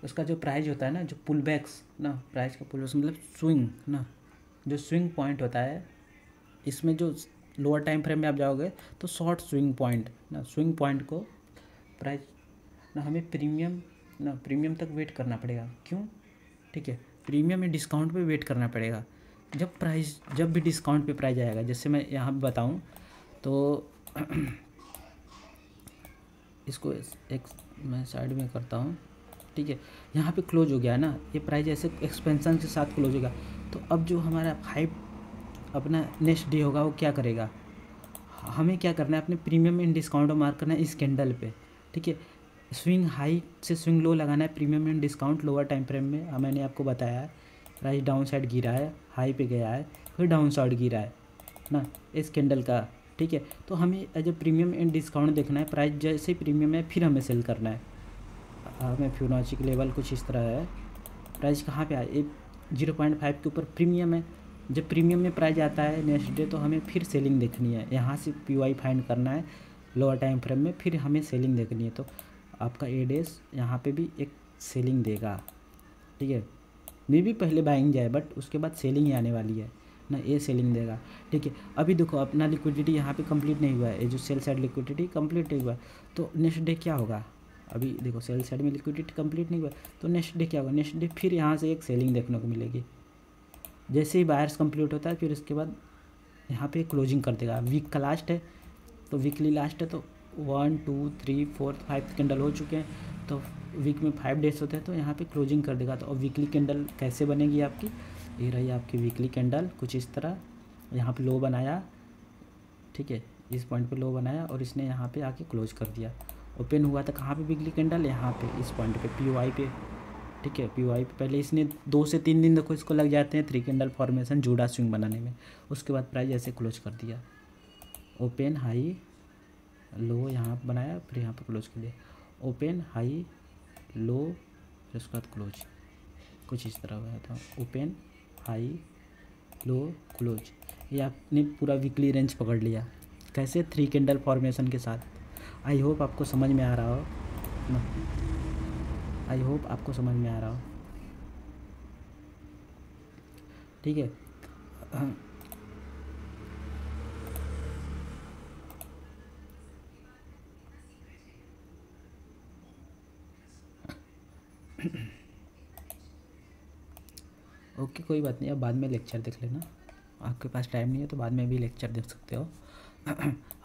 उसका जो प्राइज होता है ना, जो पुल बैक्स ना, प्राइज का पुल मतलब स्विंग ना, जो स्विंग पॉइंट होता है, इसमें जो लोअर टाइम फ्रेम में आप जाओगे तो शॉर्ट स्विंग पॉइंट ना, स्विंग पॉइंट को प्राइस ना हमें प्रीमियम तक वेट करना पड़ेगा। क्यों, ठीक है, प्रीमियम में डिस्काउंट पे वेट करना पड़ेगा। जब भी डिस्काउंट पे प्राइस आएगा, जैसे मैं यहाँ पे बताऊँ तो इसको एक मैं साइड में करता हूँ, ठीक है, यहाँ पे क्लोज हो गया ना, ये प्राइस ऐसे एक्सपेंशन के साथ क्लोज होगा। तो अब जो हमारा 5 अपना नेक्स्ट डे होगा वो क्या करेगा, हमें क्या करना है, अपने प्रीमियम इन डिस्काउंट मार्क करना है इस कैंडल पे, ठीक है। स्विंग हाई से स्विंग लो लगाना है, premium in discount lower time frame में, मैंने आपको बताया है, प्राइस डाउन साइड गिरा है, हाई पे गया है, फिर डाउन साइड गिरा है ना इस कैंडल का, ठीक है। तो हमें as a premium in discount देखना है, प्राइस जैसे प्रीमियम है फिर हमें सेल करना है। हमें फिबोनाची की लेवल कुछ इस तरह है, प्राइस कहाँ पे आए, 0.5 के ऊपर प्रीमियम है जब प्रीमियम में प्राइस आता है नेक्स्ट डे तो हमें फिर सेलिंग देखनी है, यहाँ से पी फाइंड करना है लोअर टाइम फ्रेम में, फिर हमें सेलिंग देखनी है। तो आपका ए डेज यहाँ पे भी एक सेलिंग देगा, ठीक है। मे भी पहले बाइंग जाए बट उसके बाद सेलिंग ही आने वाली है ना, ये सेलिंग देगा, ठीक है। अभी देखो अपना लिक्विडिटी यहाँ पे कंप्लीट नहीं हुआ है, ये जो सेल साइड लिक्विडिटी कंप्लीट नहीं हुआ, तो नेक्स्ट डे क्या होगा। अभी देखो सेल साइड में लिक्विडिटी कंप्लीट नहीं हुआ, तो नेक्स्ट डे क्या होगा, नेक्स्ट डे फिर यहाँ से एक सेलिंग देखने को मिलेगी। जैसे ही बायर्स कंप्लीट होता है फिर उसके बाद यहाँ पे क्लोजिंग कर देगा। वीक का लास्ट है तो वीकली लास्ट है, तो 1 2 3 4 5 कैंडल हो चुके हैं, तो वीक में 5 डेज होते हैं, तो यहाँ पे क्लोजिंग कर देगा। तो अब वीकली कैंडल कैसे बनेगी आपकी, ये रही आपकी वीकली कैंडल कुछ इस तरह, यहाँ पे लो बनाया, ठीक है, इस पॉइंट पे लो बनाया और इसने यहाँ पे आके क्लोज कर दिया। ओपन हुआ था कहाँ पे वीकली कैंडल, यहाँ पे इस पॉइंट पे पीओआई पे, ठीक है। पीओआई पे पहले इसने 2 से 3 दिन देखो इसको लग जाते हैं 3 कैंडल फॉर्मेशन जूड़ा स्विंग बनाने में, उसके बाद प्राइस ऐसे क्लोज कर दिया। ओपन हाई लो यहाँ बनाया, फिर यहाँ पे क्लोज कर दिया, ओपन हाई लो, फिर उसके बाद क्लोज, कुछ इस तरह हुआ था। ओपन हाई लो क्लोज, ये आपने पूरा वीकली रेंज पकड़ लिया। कैसे, 3 कैंडल फॉर्मेशन के साथ। आई होप आपको समझ में आ रहा हो ना, आई होप आपको समझ में आ रहा हो, ठीक है। ओके कोई बात नहीं, अब बाद में लेक्चर देख लेना, आपके पास टाइम नहीं है तो बाद में भी लेक्चर देख सकते हो।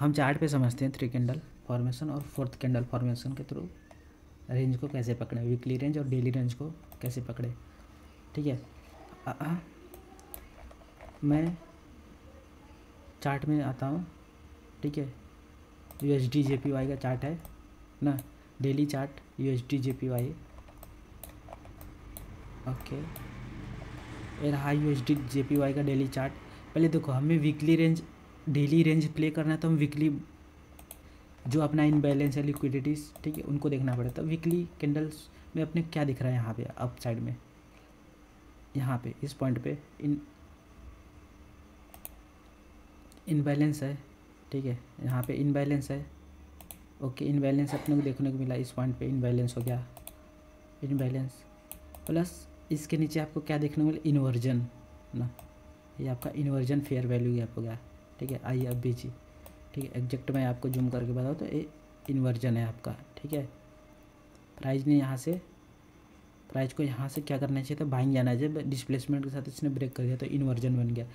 हम चार्ट पे समझते हैं 3 कैंडल फॉर्मेशन और 4th कैंडल फॉर्मेशन के थ्रू रेंज को कैसे पकड़े, वीकली रेंज और डेली रेंज को कैसे पकड़े, ठीक है। मैं चार्ट में आता हूँ, ठीक है। USD JPY का चार्ट है ना, daily chart USD JPY, okay. ये रहा USD JPY का डेली चार्ट। पहले देखो हमें weekly range daily range play करना है, तो हम वीकली जो अपना इनबैलेंस है लिक्विडिटीज़, ठीक है, उनको देखना पड़ता है। वीकली कैंडल्स में अपने क्या दिख रहा है, यहाँ पे अप साइड में, यहाँ पे इस पॉइंट पे इनबैलेंस है, ठीक है, यहाँ पे इनबैलेंस है, ओके। इनबैलेंस अपने को देखने को मिला, इस पॉइंट पे इनबैलेंस हो गया, इनबैलेंस प्लस इसके नीचे आपको क्या देखने को मिला, इन्वर्जन ना, ये आपका इन्वर्जन फेयर वैल्यू गैप हो गया, ठीक है। IFBG, ठीक है, एग्जैक्ट मैं आपको जूम करके बताऊँ तो ये इन्वर्जन है आपका, ठीक है। प्राइस ने यहाँ से प्राइस को यहाँ से क्या करना चाहिए था, बाइंग जाना चाहिए, डिस्प्लेसमेंट के साथ इसने ब्रेक कर दिया तो इन्वर्जन बन गया,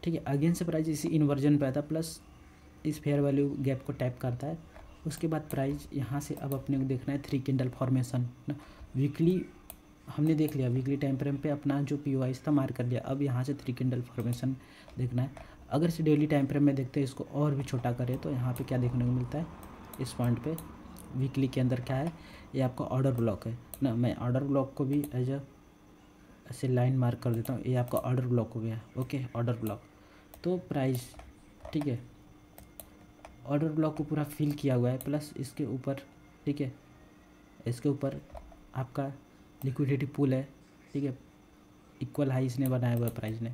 ठीक है। अगेन से प्राइस इसी इन्वर्जन पे आता प्लस इस फेयर वैल्यू गैप को टैप करता है, उसके बाद प्राइस यहाँ से अब अपने को देखना है 3 कैंडल फॉर्मेशन ना। वीकली हमने देख लिया, वीकली टाइम फ्रेम पे अपना जो POI था मार्क कर लिया, अब यहाँ से 3 कैंडल फॉर्मेशन देखना है। अगर इसे डेली टाइम फ्रेम में देखते हैं, इसको और भी छोटा करें तो यहाँ पे क्या देखने को मिलता है, इस पॉइंट पे वीकली के अंदर क्या है, ये आपका ऑर्डर ब्लॉक है ना। मैं ऑर्डर ब्लॉक को भी एज ऐसे लाइन मार्क कर देता हूँ, ये आपका ऑर्डर ब्लॉक हो गया, ओके। ऑर्डर ब्लॉक तो प्राइस, ठीक है, ऑर्डर ब्लॉक को पूरा फिल किया हुआ है, प्लस इसके ऊपर, ठीक है, इसके ऊपर आपका लिक्विडिटी पूल है, ठीक है। इक्वल हाई इसने बनाया हुआ है, प्राइस ने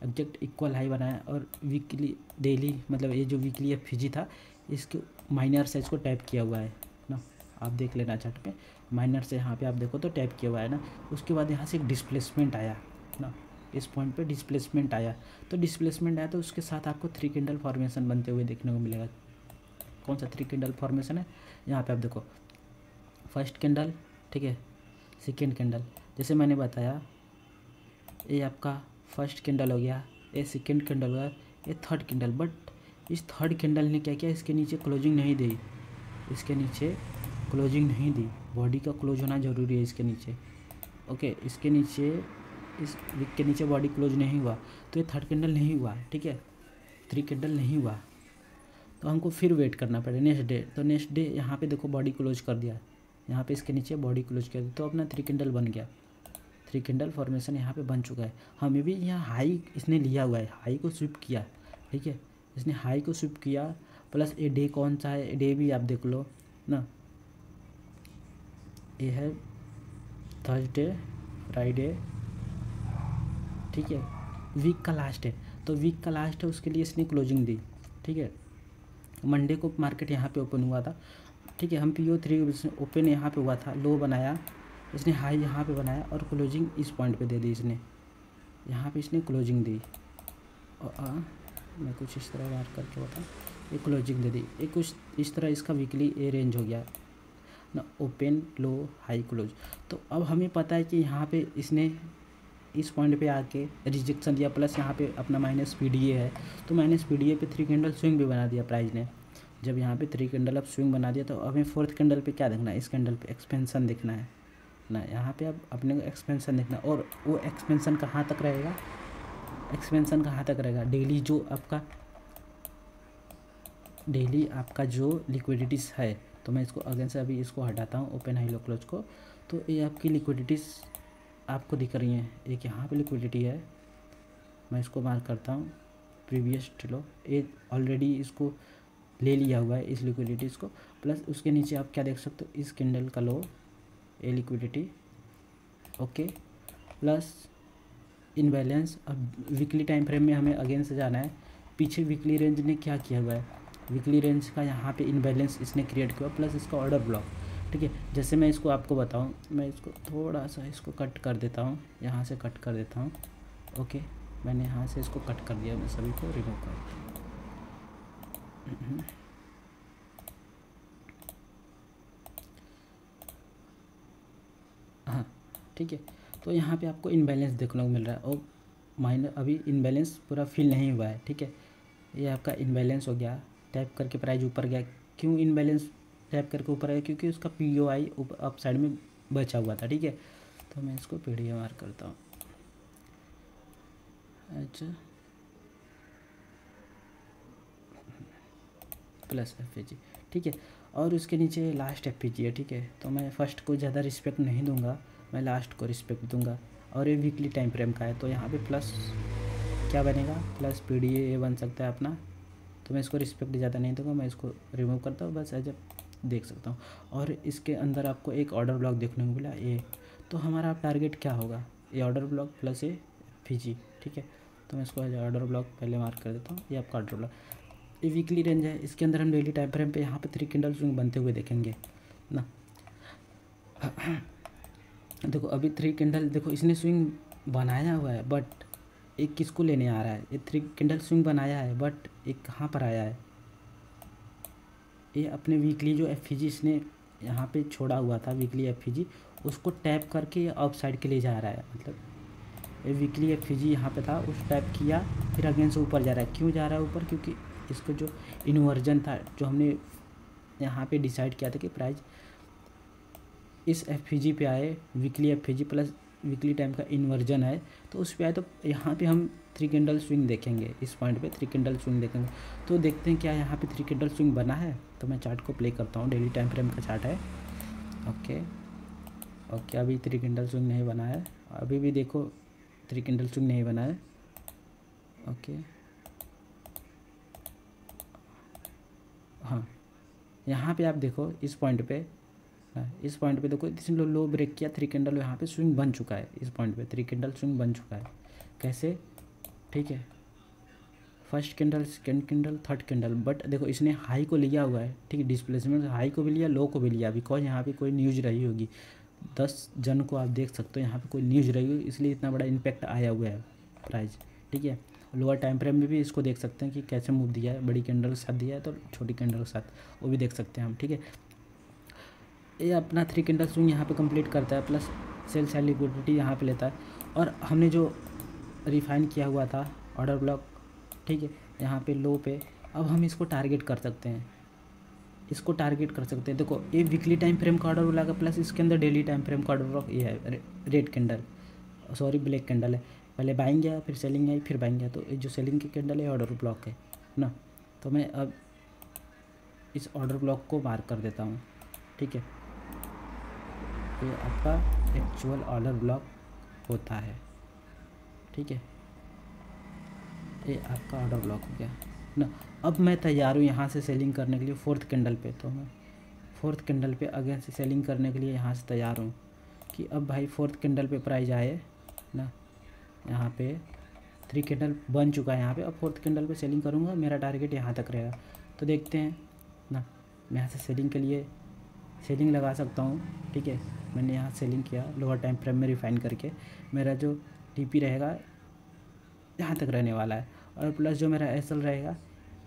एग्जैक्ट इक्वल हाई बनाया, और वीकली डेली मतलब ये जो वीकली FG था इसके माइनर से इसको टैप किया हुआ है ना, आप देख लेना चार्ट पे, माइनर से यहाँ पे आप देखो तो टैप किया हुआ है ना। उसके बाद यहाँ से एक डिस्प्लेसमेंट आया ना, इस पॉइंट पे डिस्प्लेसमेंट आया, तो डिस्प्लेसमेंट आया तो उसके साथ आपको 3 कैंडल फॉर्मेशन बनते हुए देखने को मिलेगा। कौन सा 3 कैंडल फॉर्मेशन है, यहाँ पे आप देखो, फर्स्ट कैंडल, ठीक है, सेकेंड कैंडल, जैसे मैंने बताया ये आपका फर्स्ट कैंडल हो गया, ये सेकेंड कैंडल हो गया, ये थर्ड कैंडल। बट इस थर्ड कैंडल ने क्या किया, इसके नीचे क्लोजिंग नहीं दी, इसके नीचे क्लोजिंग नहीं दी, बॉडी का क्लोज होना ज़रूरी है इसके नीचे, ओके। इसके नीचे इस विक के नीचे बॉडी क्लोज नहीं हुआ तो ये थर्ड कैंडल नहीं हुआ, ठीक है, 3 कैंडल नहीं हुआ, तो हमको फिर वेट करना पड़ेगा नेक्स्ट डे। तो नेक्स्ट डे यहाँ पे देखो बॉडी क्लोज कर दिया, यहाँ पे इसके नीचे बॉडी क्लोज कर दी, तो अपना 3 कैंडल बन गया, 3 कैंडल फॉर्मेशन यहाँ पे बन चुका है। हमें भी यहाँ हाई इसने लिया हुआ है, हाई को स्विप किया, ठीक है, इसने हाई को स्विप किया, प्लस ये डे कौन सा है, डे भी आप देख लो ना, ये है थर्सडे फ्राइडे, ठीक है, वीक का लास्ट है, तो वीक का लास्ट है उसके लिए इसने क्लोजिंग दी, ठीक है। मंडे को मार्केट यहाँ पे ओपन हुआ था, ठीक है। हम PO3 ओपन यहाँ पे हुआ था, लो बनाया इसने, हाई यहाँ पे बनाया और क्लोजिंग इस पॉइंट पे दे दी इसने, यहाँ पे इसने क्लोजिंग दी। और मैं कुछ इस तरह मार्क करके बताऊँ, ये क्लोजिंग दे दी, ये कुछ इस तरह इसका वीकली ए रेंज हो गया ना, ओपन लो हाई क्लोज। तो अब हमें पता है कि यहाँ पे इसने इस पॉइंट पे आके रिजेक्शन दिया, प्लस यहाँ पे अपना माइनस PDA है, तो माइनस PDA पे 3 कैंडल स्विंग भी बना दिया प्राइस ने। जब यहाँ पे 3 कैंडल अब स्विंग बना दिया, तो हमें 4th कैंडल पे क्या देखना है, इस कैंडल पे एक्सपेंशन देखना है ना, यहाँ पे अब अपने को एक्सपेंशन देखना। और वो एक्सपेंशन कहाँ तक रहेगा, एक्सपेंशन कहाँ तक रहेगा, डेली आपका जो लिक्विडिटीज़ है। तो मैं इसको अगेन से अभी इसको हटाता हूँ, ओपन हाई लो क्लोज को। तो ये आपकी लिक्विडिटीज़ आपको दिख रही हैं, एक यहाँ पे लिक्विडिटी है, मैं इसको मार्क करता हूँ प्रीवियस लो, ये ऑलरेडी इसको ले लिया हुआ है इस लिक्विडिटीज़ को। प्लस उसके नीचे आप क्या देख सकते हो, इस कैंडल का लो, ये लिक्विडिटी, ओके। Plus imbalance. अब वीकली टाइम फ्रेम में हमें अगेन से जाना है, पीछे वीकली रेंज ने क्या किया हुआ है, वीकली रेंज का यहाँ पे इनबैलेंस इसने क्रिएट किया, प्लस इसका ऑर्डर ब्लॉक, ठीक है। जैसे मैं इसको आपको बताऊँ, मैं इसको थोड़ा सा इसको कट कर देता हूँ, यहाँ से कट कर देता हूँ, ओके। मैंने यहाँ से इसको कट कर दिया, मैं सभी को रिमूव कर देता हूँ। हाँ, ठीक है। तो यहाँ पे आपको इनबैलेंस देखने को मिल रहा है, और माइनर अभी इनबैलेंस पूरा फिल नहीं हुआ है, ठीक है। ये आपका इनबैलेंस हो गया, टैप करके प्राइस ऊपर गया। क्यों इनबैलेंस टैप करके ऊपर आया, क्योंकि उसका POI अप साइड में बचा हुआ था, ठीक है। तो मैं इसको PDA मार्क करता हूँ, अच्छा, प्लस FAG, ठीक है। और उसके नीचे लास्ट FAG है, ठीक है। तो मैं फर्स्ट को ज़्यादा रिस्पेक्ट नहीं दूंगा, मैं लास्ट को रिस्पेक्ट दूंगा। और ये वीकली टाइम फ्रेम का है, तो यहाँ पे प्लस क्या बनेगा, प्लस PDA बन सकता है अपना। तो मैं इसको रिस्पेक्ट ज़्यादा नहीं दूंगा, मैं इसको रिमूव करता हूँ, बस एज देख सकता हूँ। और इसके अंदर आपको एक ऑर्डर ब्लॉक देखने को मिला, ये तो हमारा टारगेट क्या होगा, ये ऑर्डर ब्लॉक प्लस ये FAG, ठीक है। तो मैं इसको ऑर्डर ब्लॉक पहले मार्क कर देता हूँ, ये आपका ऑर्डर ब्लॉक, ये वीकली रेंज है। इसके अंदर हम डेली टाइम फ्रेम पे यहाँ पे 3 कैंडल स्विंग बनते हुए देखेंगे ना। देखो अभी 3 कैंडल, देखो इसने स्विंग बनाया हुआ है, बट एक किसको लेने आ रहा है, ये 3 कैंडल स्विंग बनाया है, बट एक कहाँ पर आया है, ये अपने वीकली जो FAG इसने यहाँ पे छोड़ा हुआ था, वीकली FAG उसको टैप करके अप साइड के लिए जा रहा है। मतलब ये वीकली FAG यहाँ पे था, उस टैप किया, फिर अगेन से ऊपर जा रहा है। क्यों जा रहा है ऊपर, क्योंकि इसको जो इन्वर्जन था, जो हमने यहाँ पे डिसाइड किया था कि प्राइस इस FAG पे आए, weekly FAG plus weekly time का इन्वर्जन है, तो उस पे आए। तो यहाँ पे हम 3 कैंडल स्विंग देखेंगे, इस पॉइंट पे 3 कैंडल स्विंग देखेंगे। तो देखते हैं क्या यहाँ पे 3 कैंडल स्विंग बना है। तो मैं चार्ट को प्ले करता हूँ, डेली टाइम फ्रेम का चार्ट है, ओके ओके। अभी 3 कैंडल स्विंग नहीं बना है, अभी भी देखो 3 कैंडल स्विंग नहीं बना है, ओके। हाँ, यहाँ पे आप देखो इस पॉइंट पे, इस पॉइंट पे देखो इसने लो ब्रेक किया, 3 कैंडल यहाँ पे स्विंग बन चुका है, इस पॉइंट पे 3 कैंडल स्विंग बन चुका है। कैसे, ठीक है, first candle, second candle, third candle, but देखो इसने हाई को लिया हुआ है, ठीक है। डिस्प्लेसमेंट हाई को भी लिया, लो को भी लिया, बिकॉज यहाँ पे कोई न्यूज़ रही होगी, 10 जन को आप देख सकते हो यहाँ पे कोई न्यूज़ रही होगी, इसलिए इतना बड़ा इम्पैक्ट आया हुआ है प्राइस, ठीक है। लोअर टाइम फ्रेम में भी इसको देख सकते हैं कि कैसे मूव दिया है, बड़ी कैंडल के साथ दिया है तो छोटी कैंडल के साथ, वो भी देख सकते हैं हम, ठीक है। ये अपना 3 कैंडल स्विंग यहाँ पे कंप्लीट करता है, प्लस सेल साइड लिक्विडिटी यहाँ पे लेता है। और हमने जो रिफाइन किया हुआ था ऑर्डर ब्लॉक, ठीक है, यहाँ पे लो पे, अब हम इसको टारगेट कर सकते हैं, इसको टारगेट कर सकते हैं। देखो ये वीकली टाइम फ्रेम का ऑर्डर लगा, प्लस इसके अंदर डेली टाइम फ्रेम का ऑर्डर ब्लॉक, ये है red candle, sorry black candle है। पहले बाइंग गया, फिर सेलिंग आई, फिर बाइंग गया, तो ये जो सेलिंग की कैंडल है ऑर्डर ब्लॉक है ना। तो मैं अब इस ऑर्डर ब्लॉक को मार्क कर देता हूँ, ठीक है। ये आपका एक्चुअल ऑर्डर ब्लॉक होता है, ठीक है, ये आपका ऑर्डर ब्लॉक हो गया ना। अब मैं तैयार हूँ यहाँ से सेलिंग करने के लिए 4th कैंडल पे, तो मैं 4th कैंडल पे अगेन से सेलिंग करने के लिए यहाँ से तैयार हूँ कि अब भाई 4th कैंडल पे प्राइस आए ना, यहाँ पे 3 कैंडल बन चुका है यहाँ पे। अब 4th कैंडल पे सेलिंग करूँगा, मेरा टारगेट यहाँ तक रहेगा। तो देखते हैं ना, मैं यहाँ से सेलिंग के लिए सेलिंग लगा सकता हूँ, ठीक है। मैंने यहाँ सेलिंग किया लोअर टाइम फ्रेम में रिफाइन करके, मेरा जो टीपी रहेगा यहाँ तक रहने वाला है, और प्लस जो मेरा एसएल रहेगा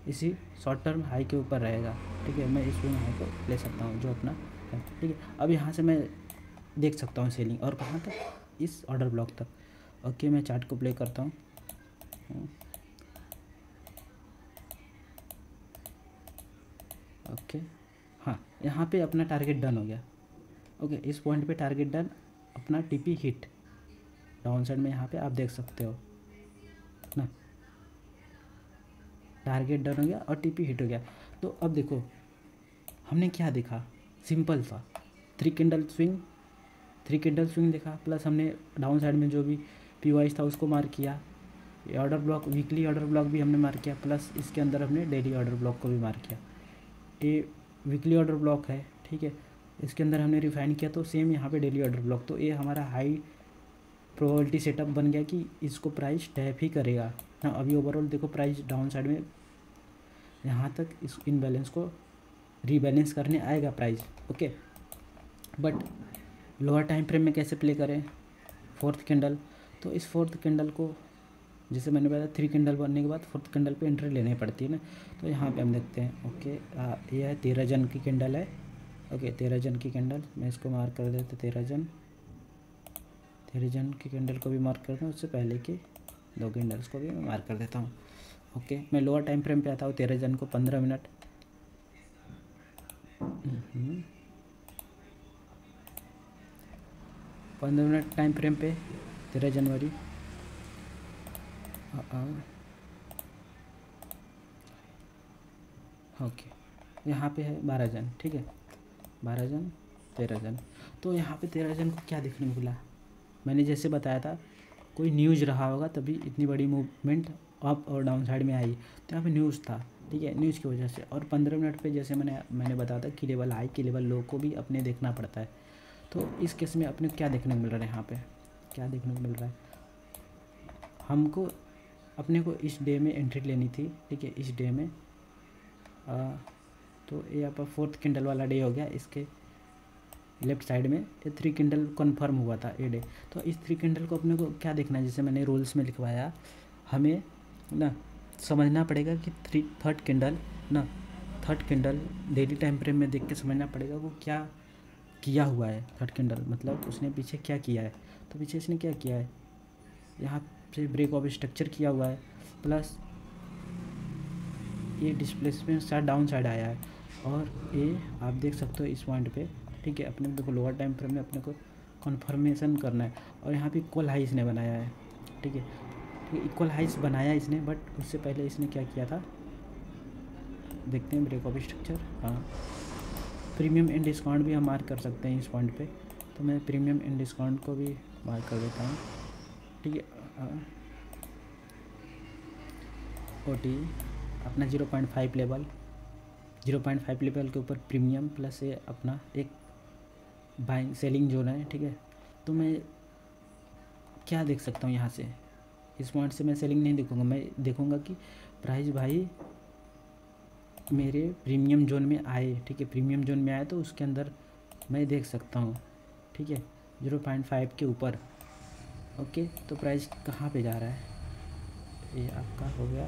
इसी शॉर्ट टर्म हाई के ऊपर रहेगा, ठीक है। मैं इस स्विंग हाई को ले सकता हूँ जो अपना है, ठीक है। अब यहाँ से मैं देख सकता हूँ सेलिंग, और कहाँ तक, इस ऑर्डर ब्लॉक तक। ओके, मैं चार्ट को प्ले करता हूँ। ओके, हाँ, यहाँ पे अपना टारगेट डन हो गया। ओके, इस पॉइंट पे टारगेट डन, अपना टीपी हिट डाउन साइड में यहाँ पे आप देख सकते हो ना, टारगेट डन हो गया और टीपी हिट हो गया। तो अब देखो हमने क्या देखा, सिंपल सा 3 कैंडल स्विंग देखा, प्लस हमने डाउन साइड में जो भी पी वाइज था उसको मार्क किया, ये order block, weekly order block भी हमने मार्क किया, प्लस इसके अंदर हमने डेली ऑर्डर ब्लॉक को भी मार्क किया। ये वीकली ऑर्डर ब्लॉक है, ठीक है, इसके अंदर हमने रिफाइन किया, तो सेम यहाँ पे डेली ऑर्डर ब्लॉक। तो ये हमारा हाई प्रोबेबिलिटी सेटअप बन गया कि इसको प्राइस टैप ही करेगा। हाँ, अभी ओवरऑल देखो प्राइस डाउन साइड में यहाँ तक इस इनबैलेंस को रीबैलेंस करने आएगा price. Okay, but lower time frame में कैसे प्ले करें, 4th कैंडल। तो इस 4th कैंडल को, जैसे मैंने बताया 3 कैंडल बनने के बाद 4th कैंडल पे एंट्री लेनी पड़ती है ना। तो यहाँ पे हम देखते हैं, ओके, ये है 13 जन की कैंडल है। ओके, 13 जन की कैंडल, मैं इसको मार्क कर देता, 13 जन की कैंडल को भी मार्क करता हूँ, उससे पहले के 2 कैंडल्स को भी मैं मार्क कर देता हूँ। ओके, मैं लोअर टाइम फ्रेम पे आता हूँ, 13 जन को 15 मिनट, 15 मिनट टाइम फ्रेम पे 13 जनवरी। ओके, यहाँ पे है 12 जन, ठीक है, 12 जन, 13 जन। तो यहाँ पे 13 जन को क्या देखने को मिला, मैंने जैसे बताया था कोई न्यूज़ रहा होगा तभी इतनी बड़ी मूवमेंट अप और डाउन साइड में आई। तो यहाँ पे न्यूज़ था, ठीक है, न्यूज़ की वजह से। और 15 मिनट पे जैसे मैंने बताया था कि लेवल हाई की लेवल लो को भी अपने देखना पड़ता है। तो इस केस में अपने क्या देखने को मिल रहा है, यहाँ पे क्या देखने को मिल रहा है, हमको अपने को इस डे में एंट्री लेनी थी, ठीक है, इस डे में। तो ये यहाँ पर 4th कैंडल वाला डे हो गया, इसके लेफ्ट साइड में ये 3 कैंडल कन्फर्म हुआ था ये डे। तो इस 3 कैंडल को अपने को क्या देखना है, जैसे मैंने रूल्स में लिखवाया, हमें ना समझना पड़ेगा कि 3rd कैंडल ना, 3rd candle daily time frame में देख के समझना पड़ेगा वो क्या किया हुआ है। 3rd कैंडल मतलब उसने पीछे क्या किया है। तो पीछे इसने क्या किया है, यहाँ से ब्रेक ऑफ स्ट्रक्चर किया हुआ है, प्लस ये डिस्प्लेसमेंट साइड डाउन साइड आया है, और ये आप देख सकते हो इस पॉइंट पे, ठीक है। अपने को लोअर टाइम फ्रेम में अपने को कन्फर्मेशन करना है, और यहाँ पे इक्वल हाई इसने बनाया है, ठीक है, इक्वल हाइस बनाया इसने। बट उससे पहले इसने क्या किया था, देखते हैं ब्रेक ऑफ स्ट्रक्चर। हाँ, प्रीमियम एंड डिस्काउंट भी हम मार्क कर सकते हैं इस पॉइंट पे। तो मैं प्रीमियम एंड डिस्काउंट को भी मार्क कर देता हूँ, ठीक है। ओटी अपना 0.5 लेवल, 0.5 लेवल के ऊपर प्रीमियम, प्लस ये अपना एक बाइंग सेलिंग जोन है, ठीक है। तो मैं क्या देख सकता हूँ यहाँ से, इस पॉइंट से मैं सेलिंग नहीं देखूँगा, मैं देखूँगा कि प्राइस भाई मेरे प्रीमियम जोन में आए, ठीक है, प्रीमियम जोन में आए तो उसके अंदर मैं देख सकता हूँ, ठीक है, 0.5 के ऊपर। ओके, तो प्राइस कहाँ पे जा रहा है, ये आपका हो गया।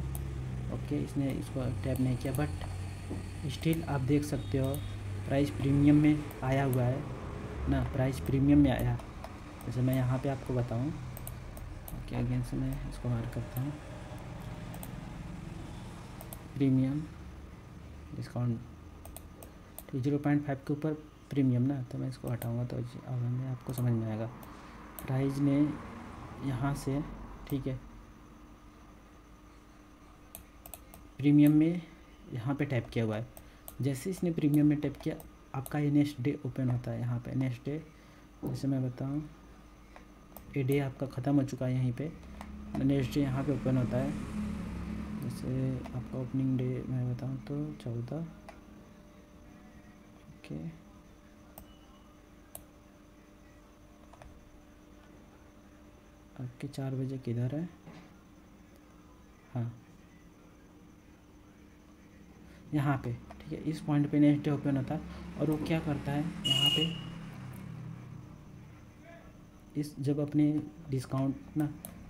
ओके, इसने इसको टैप नहीं किया, बट स्टिल आप देख सकते हो प्राइस प्रीमियम में आया हुआ है ना, प्राइस प्रीमियम में आया। जैसे मैं यहाँ पे आपको बताऊँ, ओके, अगेन से मैं इसको मार्क करता हूँ, प्रीमियम डिस्काउंट, ठीक, 0.5 के ऊपर प्रीमियम ना, तो मैं इसको हटाऊँगा तो अब हमें आपको समझ में आएगा। प्राइस ने यहाँ से, ठीक है, प्रीमियम में यहाँ पे टैप किया हुआ है। जैसे इसने प्रीमियम में टैप किया, आपका ये नेक्स्ट डे ओपन होता है यहाँ पे, नेक्स्ट डे, जैसे मैं बताऊँ ये डे आपका ख़त्म हो चुका है यहीं पे, नेक्स्ट डे यहाँ पे ओपन होता है। जैसे आपका ओपनिंग डे मैं बताऊँ तो 14, ओके, आपके 4 बजे किधर है, हाँ यहाँ पे, ठीक है, इस पॉइंट पे नेक्स्ट डे ओपन होता है और वो क्या करता है यहाँ पे, इस जब अपने डिस्काउंट ना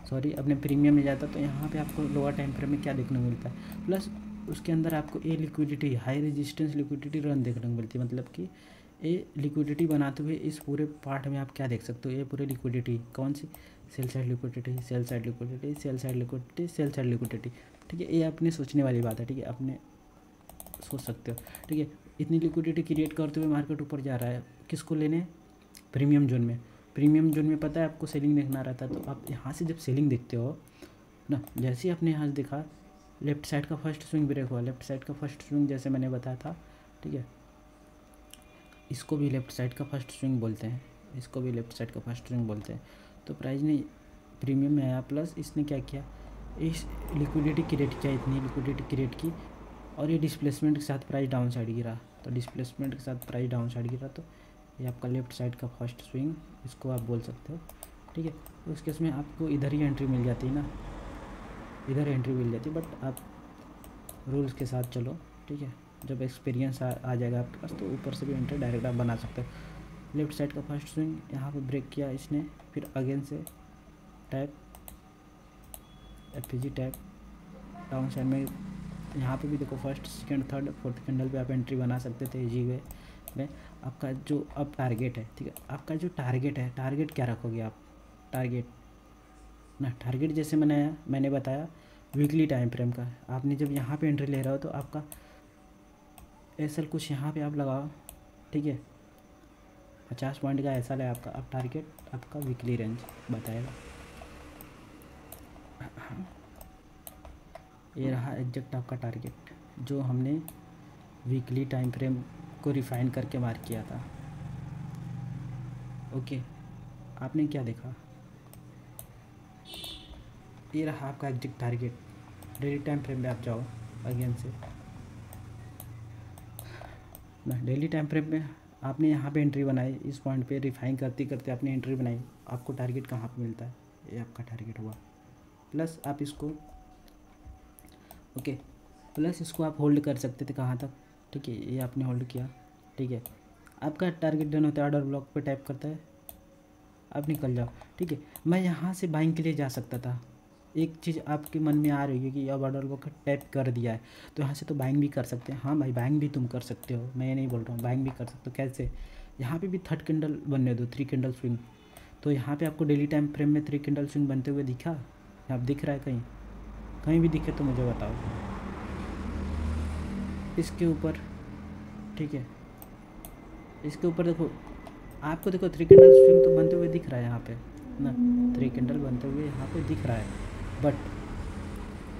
सॉरी अपने प्रीमियम में जाता है तो यहाँ पे आपको लोअर टाइम फ्रेम में क्या देखने को मिलता है, प्लस उसके अंदर आपको a liquidity high resistance liquidity run देखने को मिलती है। मतलब कि ए लिक्विडिटी बनाते हुए इस पूरे पार्ट में आप क्या देख सकते हो, ये पूरे लिक्विडिटी कौन सी, sell side liquidity, sell side liquidity, sell side liquidity, sell side liquidity, ठीक है। ये अपने सोचने वाली बात है, ठीक है, अपने सोच सकते हो, ठीक है। इतनी लिक्विडिटी क्रिएट करते हुए मार्केट ऊपर जा रहा है, किसको लेने, प्रीमियम जोन में। प्रीमियम जोन में पता है आपको सेलिंग देखना रहता है, तो आप यहाँ से जब सेलिंग देखते हो ना, जैसे ही आपने यहाँ से देखा लेफ्ट साइड का फर्स्ट स्विंग ब्रेक हुआ, लेफ्ट साइड का फर्स्ट स्विंग जैसे मैंने बताया था, ठीक है, इसको भी लेफ्ट साइड का फर्स्ट स्विंग बोलते हैं, इसको भी लेफ्ट साइड का फर्स्ट स्विंग बोलते हैं। तो प्राइस ने प्रीमियम में आया, प्लस इसने क्या किया, इस लिक्विडिटी क्रिएट किया, इतनी लिक्विडिटी क्रिएट की और ये डिस्प्लेसमेंट के साथ प्राइस डाउन साइड गिरा, तो डिस्प्लेसमेंट के साथ प्राइस डाउन साइड गिरा, तो ये आपका लेफ्ट साइड का फर्स्ट स्विंग इसको आप बोल सकते हो, ठीक है। तो उस केस में आपको इधर ही एंट्री मिल जाती है ना, इधर एंट्री मिल जाती है, बट आप रूल्स के साथ चलो, ठीक है। जब एक्सपीरियंस आ जाएगा आपके पास तो ऊपर से भी एंट्री डायरेक्ट आप बना सकते हो। लेफ्ट साइड का फर्स्ट स्विंग यहाँ पे ब्रेक किया इसने, फिर अगेन से टैप एफपीजी टैप डाउन साइड में, यहाँ पे भी देखो first second third fourth candle पे आप एंट्री बना सकते थे इजी वे में। आपका जो अब टारगेट है, ठीक है, आपका जो टारगेट है, टारगेट क्या रखोगे आप, टारगेट ना, टारगेट जैसे मैंने बताया वीकली टाइम फ्रेम का। आपने जब यहाँ पे एंट्री ले रहे हो तो आपका ऐसा कुछ यहाँ पे आप लगाओ, ठीक है, 50 पॉइंट का ऐसा है आपका, अब टारगेट आपका वीकली रेंज बताएगा। ये रहा एग्जैक्ट आपका टारगेट जो हमने वीकली टाइम फ्रेम को रिफाइन करके मार्क किया था। ओके, आपने क्या देखा, ये रहा आपका exact target. Daily time frame में आप जाओ अगेन से ना, डेली टाइम फ्रेम में आपने यहाँ पे एंट्री बनाई, इस पॉइंट पे रिफाइन करते करते आपने एंट्री बनाई, आपको टारगेट कहाँ पे मिलता है, ये आपका टारगेट हुआ। प्लस आप इसको ओके, प्लस इसको आप होल्ड कर सकते थे कहाँ तक, ठीक है, ये आपने होल्ड किया, ठीक है। आपका टारगेट डन होता है, ऑर्डर ब्लॉक पे टैप करता है, आप निकल जाओ, ठीक है। मैं यहाँ से बाइंग के लिए जा सकता था, एक चीज़ आपके मन में आ रही है कि अब ऑर्डर ब्लॉक टैप कर दिया है तो यहाँ से तो बाइंग भी कर सकते हैं। हाँ भाई, बाइंग भी तुम कर सकते हो, मैं ये नहीं बोल रहा हूँ, बाइंग भी कर सकते हो। कैसे, यहाँ पे भी थर्ड कैंडल बनने दो, 3 कैंडल स्विंग। तो यहाँ पे आपको डेली टाइम फ्रेम में 3 कैंडल स्विंग बनते हुए दिखा, आप दिख रहा है कहीं, कहीं भी दिखे तो मुझे बताओ। इसके ऊपर, ठीक है, इसके ऊपर देखो, आपको देखो 3 कैंडल स्विंग तो बनते हुए दिख रहा है यहाँ पे ना, 3 कैंडल बनते हुए यहाँ पे दिख रहा है,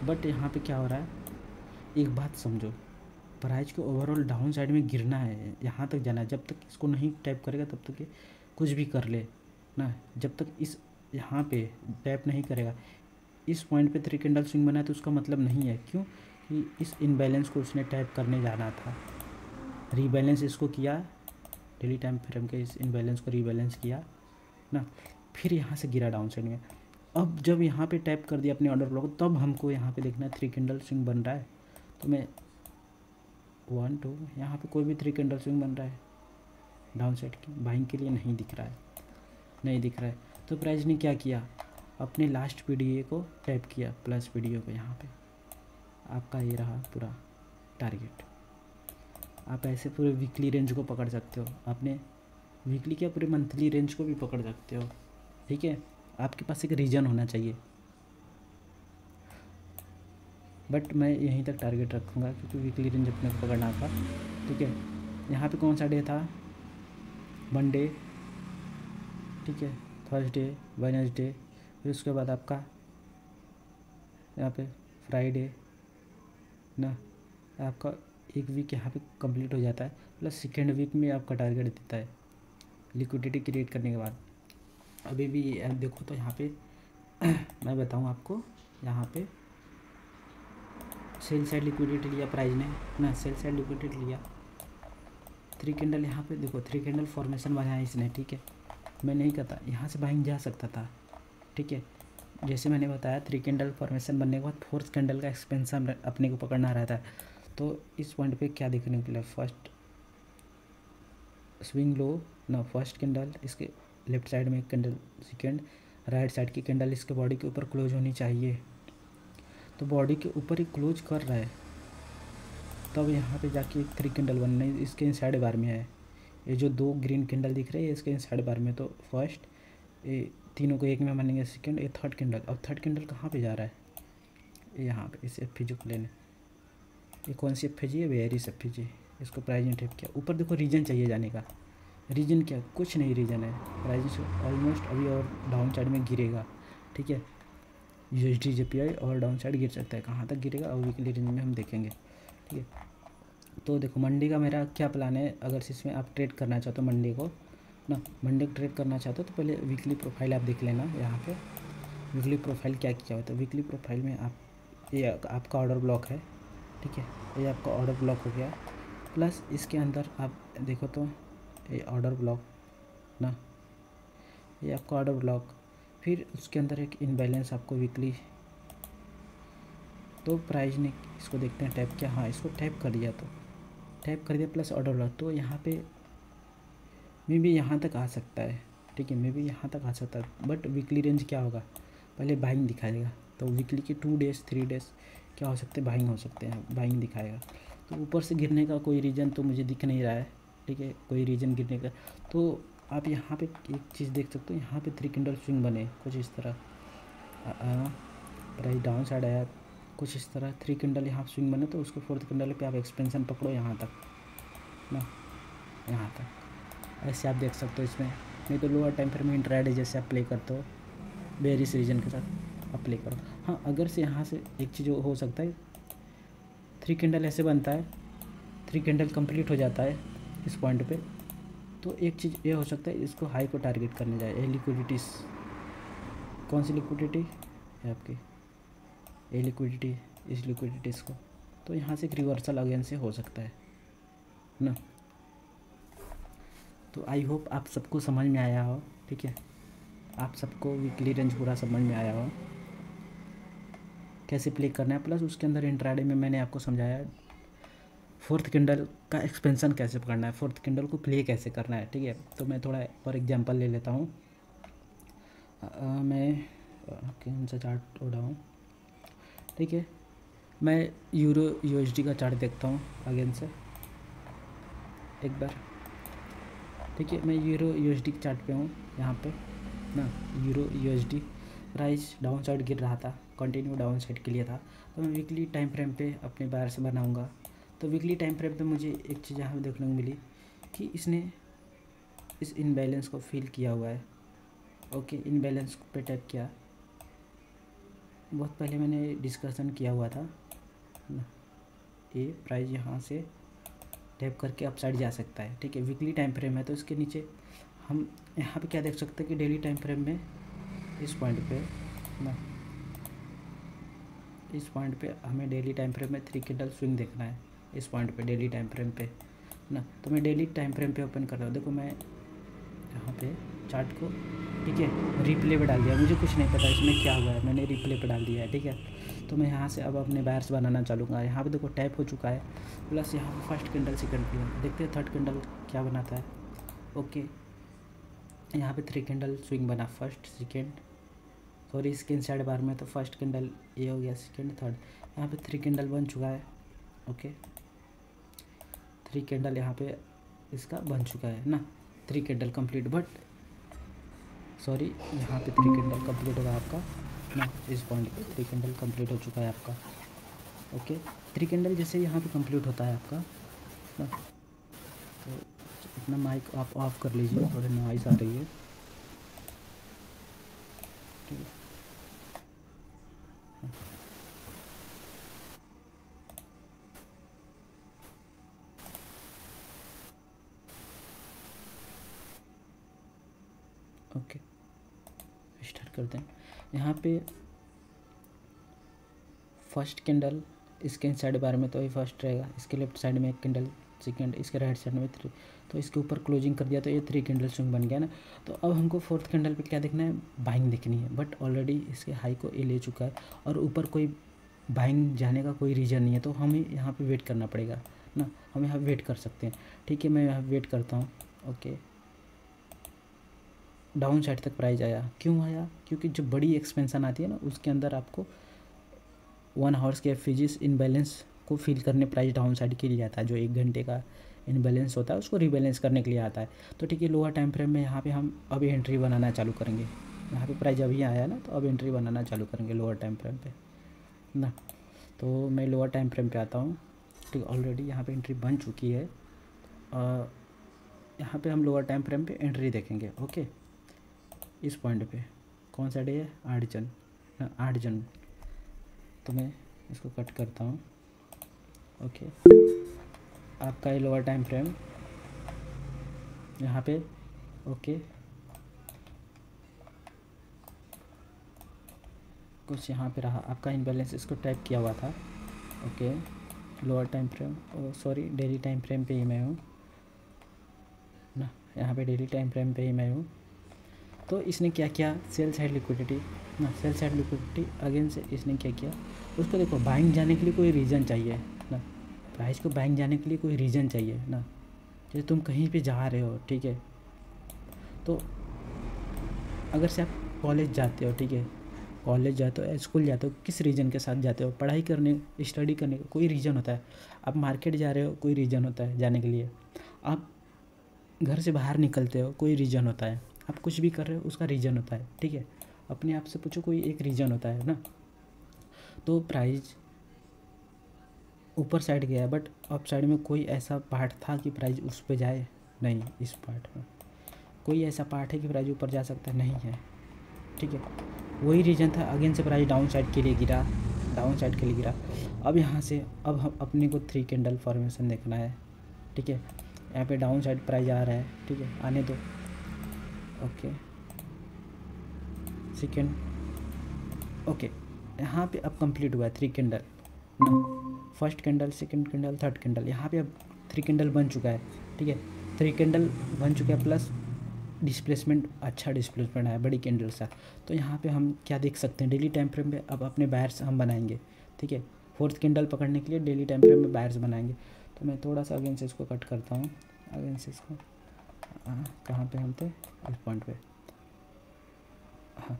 बट यहाँ पे क्या हो रहा है, एक बात समझो, प्राइस को ओवरऑल डाउन साइड में गिरना है, यहाँ तक जाना है। जब तक इसको नहीं टैप करेगा तब तक ये कुछ भी कर ले ना, जब तक इस यहाँ पे टैप नहीं करेगा, इस पॉइंट पे 3 कैंडल स्विंग बना है तो उसका मतलब नहीं है, क्यों कि इस इनबैलेंस को उसने टैप करने जाना था, रीबैलेंस इसको किया, डेली टाइम फ्रेम के इस इनबैलेंस को रीबैलेंस किया ना, फिर यहाँ से गिरा डाउन साइड में। अब जब यहाँ पे टैप कर दिया अपने ऑर्डर ब्लॉक, तब हमको यहाँ पे देखना है 3 कैंडल स्विंग बन रहा है, तो मैं 1 2 यहाँ पे कोई भी 3 कैंडल स्विंग बन रहा है डाउन साइड की, बाइंग के लिए नहीं दिख रहा है, नहीं दिख रहा है। तो प्राइस ने क्या किया, अपने लास्ट पीडीए को टैप किया, प्लस पीडीए को, यहाँ पे आपका ये रहा पूरा टारगेट। आप ऐसे पूरे वीकली रेंज को पकड़ सकते हो, आपने वीकली क्या पूरे मंथली रेंज को भी पकड़ सकते हो, ठीक है। आपके पास एक रीजन होना चाहिए, बट मैं यहीं तक टारगेट रखूँगा क्योंकि वीकली रेंज अपने को पकड़ना था, ठीक है। यहाँ पे कौन सा डे था, मंडे, ठीक है, थर्सडे, वेडनेसडे, फिर उसके बाद आपका यहाँ पे फ्राइडे ना, आपका एक वीक यहाँ पे कंप्लीट हो जाता है, प्लस सेकेंड वीक में आपका टारगेट देता है लिक्विडिटी क्रिएट करने के बाद। अभी भी देखो तो यहाँ पे मैं बताऊँ आपको, यहाँ पे सेल साइड लिक्विडिटी लिया प्राइस ने ना, सेल साइड लिक्विडिटी लिया, 3 कैंडल यहाँ पे देखो, 3 कैंडल फॉर्मेशन बनाया इसने, ठीक है। मैं नहीं कहता यहाँ से बाइंग जा सकता था, ठीक है, जैसे मैंने बताया 3 कैंडल फॉर्मेशन बनने के बाद 4th कैंडल का एक्सपेंशन अपने को पकड़ना रहता है। तो इस पॉइंट पे क्या देखने को मिला, फर्स्ट स्विंग लो ना, फर्स्ट कैंडल इसके लेफ्ट साइड में एक कैंडल, सेकेंड राइट साइड की कैंडल इसके बॉडी के ऊपर क्लोज होनी चाहिए। तो बॉडी के ऊपर ही क्लोज कर रहा है, तब यहाँ पे जाके 3 कैंडल बनना है, इसके इनसाइड बार में है। ये जो 2 ग्रीन कैंडल दिख रहे हैं इसके इनसाइड बार में। तो फर्स्ट ये तीनों को एक में मानेंगे, सेकंड ये थर्ड कैंडल। अब थर्ड कैंडल कहाँ पे जा रहा है, यहाँ पे इस एफ को लेने। ये कौन सी एफ है, वेरिस एफ जी, इसको प्राइस ने टैप किया। ऊपर देखो रीजन चाहिए जाने का, रीजन क्या, कुछ नहीं रीजन है। प्राइस ऑलमोस्ट अभी और डाउन साइड में गिरेगा, ठीक है। USD JPY और डाउन साइड गिर सकता है, कहाँ तक गिरेगा और वीकली रेंज में हम देखेंगे, ठीक है। तो देखो मंडे का मेरा क्या प्लान है, अगर इसमें आप ट्रेड करना चाहते हो मंडे को ना, मंडे को ट्रेड करना चाहते हो तो पहले वीकली प्रोफाइल आप देख लेना। यहाँ पे वीकली प्रोफाइल क्या किया होता है, वीकली प्रोफाइल में आप ये आपका ऑर्डर ब्लॉक है, ठीक है, ये आपका ऑर्डर ब्लॉक हो गया। प्लस इसके अंदर आप देखो तो ये ऑर्डर ब्लॉक ना, ये आपका ऑर्डर ब्लॉक, फिर उसके अंदर एक इनबैलेंस आपको वीकली। तो प्राइस ने इसको देखते हैं टैप किया, हाँ इसको टैप कर दिया, तो टैप कर दिया प्लस ऑर्डर ब्लॉक। तो यहाँ पे मे भी यहाँ तक आ सकता है, ठीक है, मे भी यहाँ तक आ सकता है। बट वीकली रेंज क्या होगा, पहले बाइंग दिखाएगा। तो वीकली के 2 डेज 3 डेज क्या हो सकते हैं, बाइंग हो सकते हैं, बाइंग दिखाएगा। तो ऊपर से गिरने का कोई रीज़न तो मुझे दिख नहीं रहा है, ठीक है, कोई रीज़न गिरने का। तो आप यहाँ पे एक चीज़ देख सकते हो, यहाँ पे 3 कैंडल स्विंग बने कुछ इस तरह, प्राइस डाउन साइड आया कुछ इस तरह, 3 कैंडल यहाँ स्विंग बने। तो उसको 4th कैंडल पे आप एक्सपेंशन पकड़ो यहाँ तक ना, यहाँ तक ऐसे आप देख सकते हो इसमें। नहीं तो लोअर टाइम फ्रेम में इंट्राडे जैसे आप प्ले करते हो, बेरिस रीजन के साथ आप प्ले करो। हाँ अगर से यहाँ से एक चीज़ हो सकता है, 3 कैंडल ऐसे बनता है, 3 कैंडल कंप्लीट हो जाता है इस पॉइंट पे। तो एक चीज़ ये हो सकता है, इसको हाई को टारगेट करने जाए। ये लिक्विडिटीज़, कौन सी लिक्विडिटी है आपकी, ये लिक्विडिटी, इस लिक्विडिटीज़ को। तो यहाँ से एक रिवर्सल अगेन से हो सकता है ना। तो आई होप आप सबको समझ में आया हो, ठीक है, आप सबको वीकली रेंज पूरा समझ में आया हो कैसे प्ले करना है। प्लस उसके अंदर इंट्राडे में मैंने आपको समझाया 4th कैंडल का एक्सपेंशन कैसे पकड़ना है, 4th कैंडल को प्ले कैसे करना है, ठीक है। तो मैं थोड़ा और एग्जांपल ले लेता हूँ। मैं कौन सा चार्ट उड़ाऊँ, ठीक है, मैं यूरो USD का चार्ट देखता हूँ अगेन से एक बार, ठीक है। मैं यूरो USD के चार्ट पे हूँ यहाँ पे ना, euro USD price down side गिर रहा था, कंटिन्यू डाउन साइड के लिए था। तो मैं वीकली टाइम फ्रेम पे अपने बायर से बनाऊँगा। तो वीकली टाइम फ्रेम पे मुझे एक चीज़ यहाँ देखने को मिली कि इसने इस इनबैलेंस को फील किया हुआ है। ओके, इनबैलेंस पे टैप किया, बहुत पहले मैंने डिस्कशन किया हुआ था ना, ये प्राइस यहाँ से टैप करके अपसाइड जा सकता है, ठीक है। वीकली टाइम फ्रेम है तो इसके नीचे हम यहाँ पे क्या देख सकते हैं कि डेली टाइम फ्रेम में इस पॉइंट पे ना, इस पॉइंट पे हमें डेली टाइम फ्रेम में 3 कैंडल स्विंग देखना है इस पॉइंट पे डेली टाइम फ्रेम पे ना। तो मैं डेली टाइम फ्रेम पे ओपन कर रहा हूँ। देखो मैं यहाँ पे चार्ट को, ठीक है, रिप्ले पे डाल दिया। मुझे कुछ नहीं पता इसमें क्या हुआ है, मैंने रिप्ले पे डाल दिया है, ठीक है। तो मैं यहाँ से अब अपने बायर्स बनाना चालूँगा। यहाँ पे देखो टैप हो चुका है, प्लस यहाँ पे फर्स्ट कैंडल सेकंड कैंडल, देखते हैं थर्ड कैंडल क्या बनाता है। ओके, यहाँ पे 3 कैंडल स्विंग बना, फर्स्ट सेकेंड, सॉरी इसके इनसाइड बार में तो फर्स्ट कैंडल ये हो गया, सेकेंड थर्ड, यहाँ पे 3 कैंडल बन चुका है। ओके, 3 कैंडल यहाँ पे इसका बन चुका है ना, 3 कैंडल कंप्लीट। बट सॉरी यहाँ पे 3 कैंडल कंप्लीट होगा आपका ना, इस पॉइंट पे 3 कैंडल कंप्लीट हो चुका है आपका। ओके, 3 कैंडल जैसे यहाँ पे कंप्लीट होता है आपका ना, तो अपना माइक आप ऑफ कर लीजिए, थोड़ी नॉइज़ आ रही है, ठीक है। ओके, स्टार्ट करते हैं। यहाँ पे फर्स्ट कैंडल इसके साइड बार में तो ये फर्स्ट रहेगा, इसके लेफ्ट साइड में एक कैंडल सेकेंड, इसके राइट साइड में 3, तो इसके ऊपर क्लोजिंग कर दिया तो ये 3 कैंडल स्विंग बन गया ना। तो अब हमको फोर्थ कैंडल पे क्या देखना है, बाइंग देखनी है, बट ऑलरेडी इसके हाई को ये ले चुका है और ऊपर कोई बाइंग जाने का कोई रीज़न नहीं है, तो हमें यहाँ पे वेट करना पड़ेगा ना, हम यहाँ वेट कर सकते हैं। ठीक है, मैं यहाँ वेट करता हूँ। ओके, डाउन साइड तक प्राइस आया, क्यों आया, क्योंकि जो बड़ी एक्सपेंशन आती है ना उसके अंदर आपको 1 आवर्स के एफिजिस इनबैलेंस को फिल करने प्राइस डाउन साइड के लिए आता है। जो 1 घंटे का इनबैलेंस होता है उसको रिबैलेंस करने के लिए आता है। तो ठीक है, लोअर टाइम फ्रेम में यहाँ पे हम अभी एंट्री बनाना चालू करेंगे। यहाँ पे प्राइस अभी आया ना, तो अब एंट्री बनाना चालू करेंगे लोअर टाइम फ्रेम पे ना। तो मैं लोअर टाइम फ्रेम पे आता हूँ। ठीक, ऑलरेडी यहाँ पे एंट्री बन चुकी है। यहाँ पे हम लोअर टाइम फ्रेम पे एंट्री देखेंगे। ओके, इस पॉइंट पे कौन सा डे है, 8 जन, 8 जन। तो मैं इसको कट करता हूँ। ओके, आपका ये लोअर टाइम फ्रेम यहाँ पे। ओके, कुछ यहाँ पे रहा आपका इनबैलेंस, इसको टाइप किया हुआ था। Okay, lower time frame, sorry daily time frame पे ही मैं हूँ ना, यहाँ पे डेली टाइम फ्रेम पे ही मैं हूँ। तो इसने क्या किया, सेल साइड लिक्विडिटी ना, सेल साइड लिक्विडिटी अगेन से इसने क्या किया, उसको देखो बाइंग जाने के लिए कोई रीज़न चाहिए ना, प्राइस को बाइंग जाने के लिए कोई रीज़न चाहिए ना। जैसे तुम कहीं पे जा रहे हो, ठीक है, तो अगर से आप कॉलेज जाते हो, ठीक है, कॉलेज जाते हो, स्कूल जाते हो, किस रीज़न के साथ जाते हो, पढ़ाई करने, स्टडी करने का कोई रीज़न होता है। आप मार्केट जा रहे हो, कोई रीज़न होता है जाने के लिए। आप घर से बाहर निकलते हो, कोई रीज़न होता है। आप कुछ भी कर रहे हो उसका रीज़न होता है। ठीक है, अपने आप से पूछो, कोई एक रीज़न होता है ना। तो प्राइस ऊपर साइड गया, बट अप साइड में कोई ऐसा पार्ट था कि प्राइस उस पे जाए, नहीं। इस पार्ट में कोई ऐसा पार्ट है कि प्राइस ऊपर जा सकता है, नहीं है। ठीक है, वही रीज़न था, अगेन से प्राइस डाउन साइड के लिए गिरा, डाउन साइड के लिए गिरा। अब यहाँ से अब हम अपने को 3 कैंडल फॉर्मेशन देखना है। ठीक है, यहाँ पे डाउन साइड प्राइस आ रहा है। ठीक है, आने दो। Okay, second. ओके, यहाँ पे अब कंप्लीट हुआ है 3 कैंडल ना, first candle, second candle, third candle, यहाँ पे अब 3 कैंडल बन चुका है। ठीक है, 3 कैंडल बन चुका है, प्लस डिस्प्लेसमेंट, अच्छा डिस्प्लेसमेंट है बड़ी कैंडल सा। तो यहाँ पे हम क्या देख सकते हैं, डेली टाइम फ्रेम पे अब अपने बायर्स हम बनाएंगे। ठीक है, फोर्थ कैंडल पकड़ने के लिए डेली टाइम फ्रेम में बायर्स बनाएंगे। तो मैं थोड़ा सा अगेन से इसको कट करता हूँ, अगेन से इसको, कहाँ पे हम थे, इस पॉइंट पे। हाँ,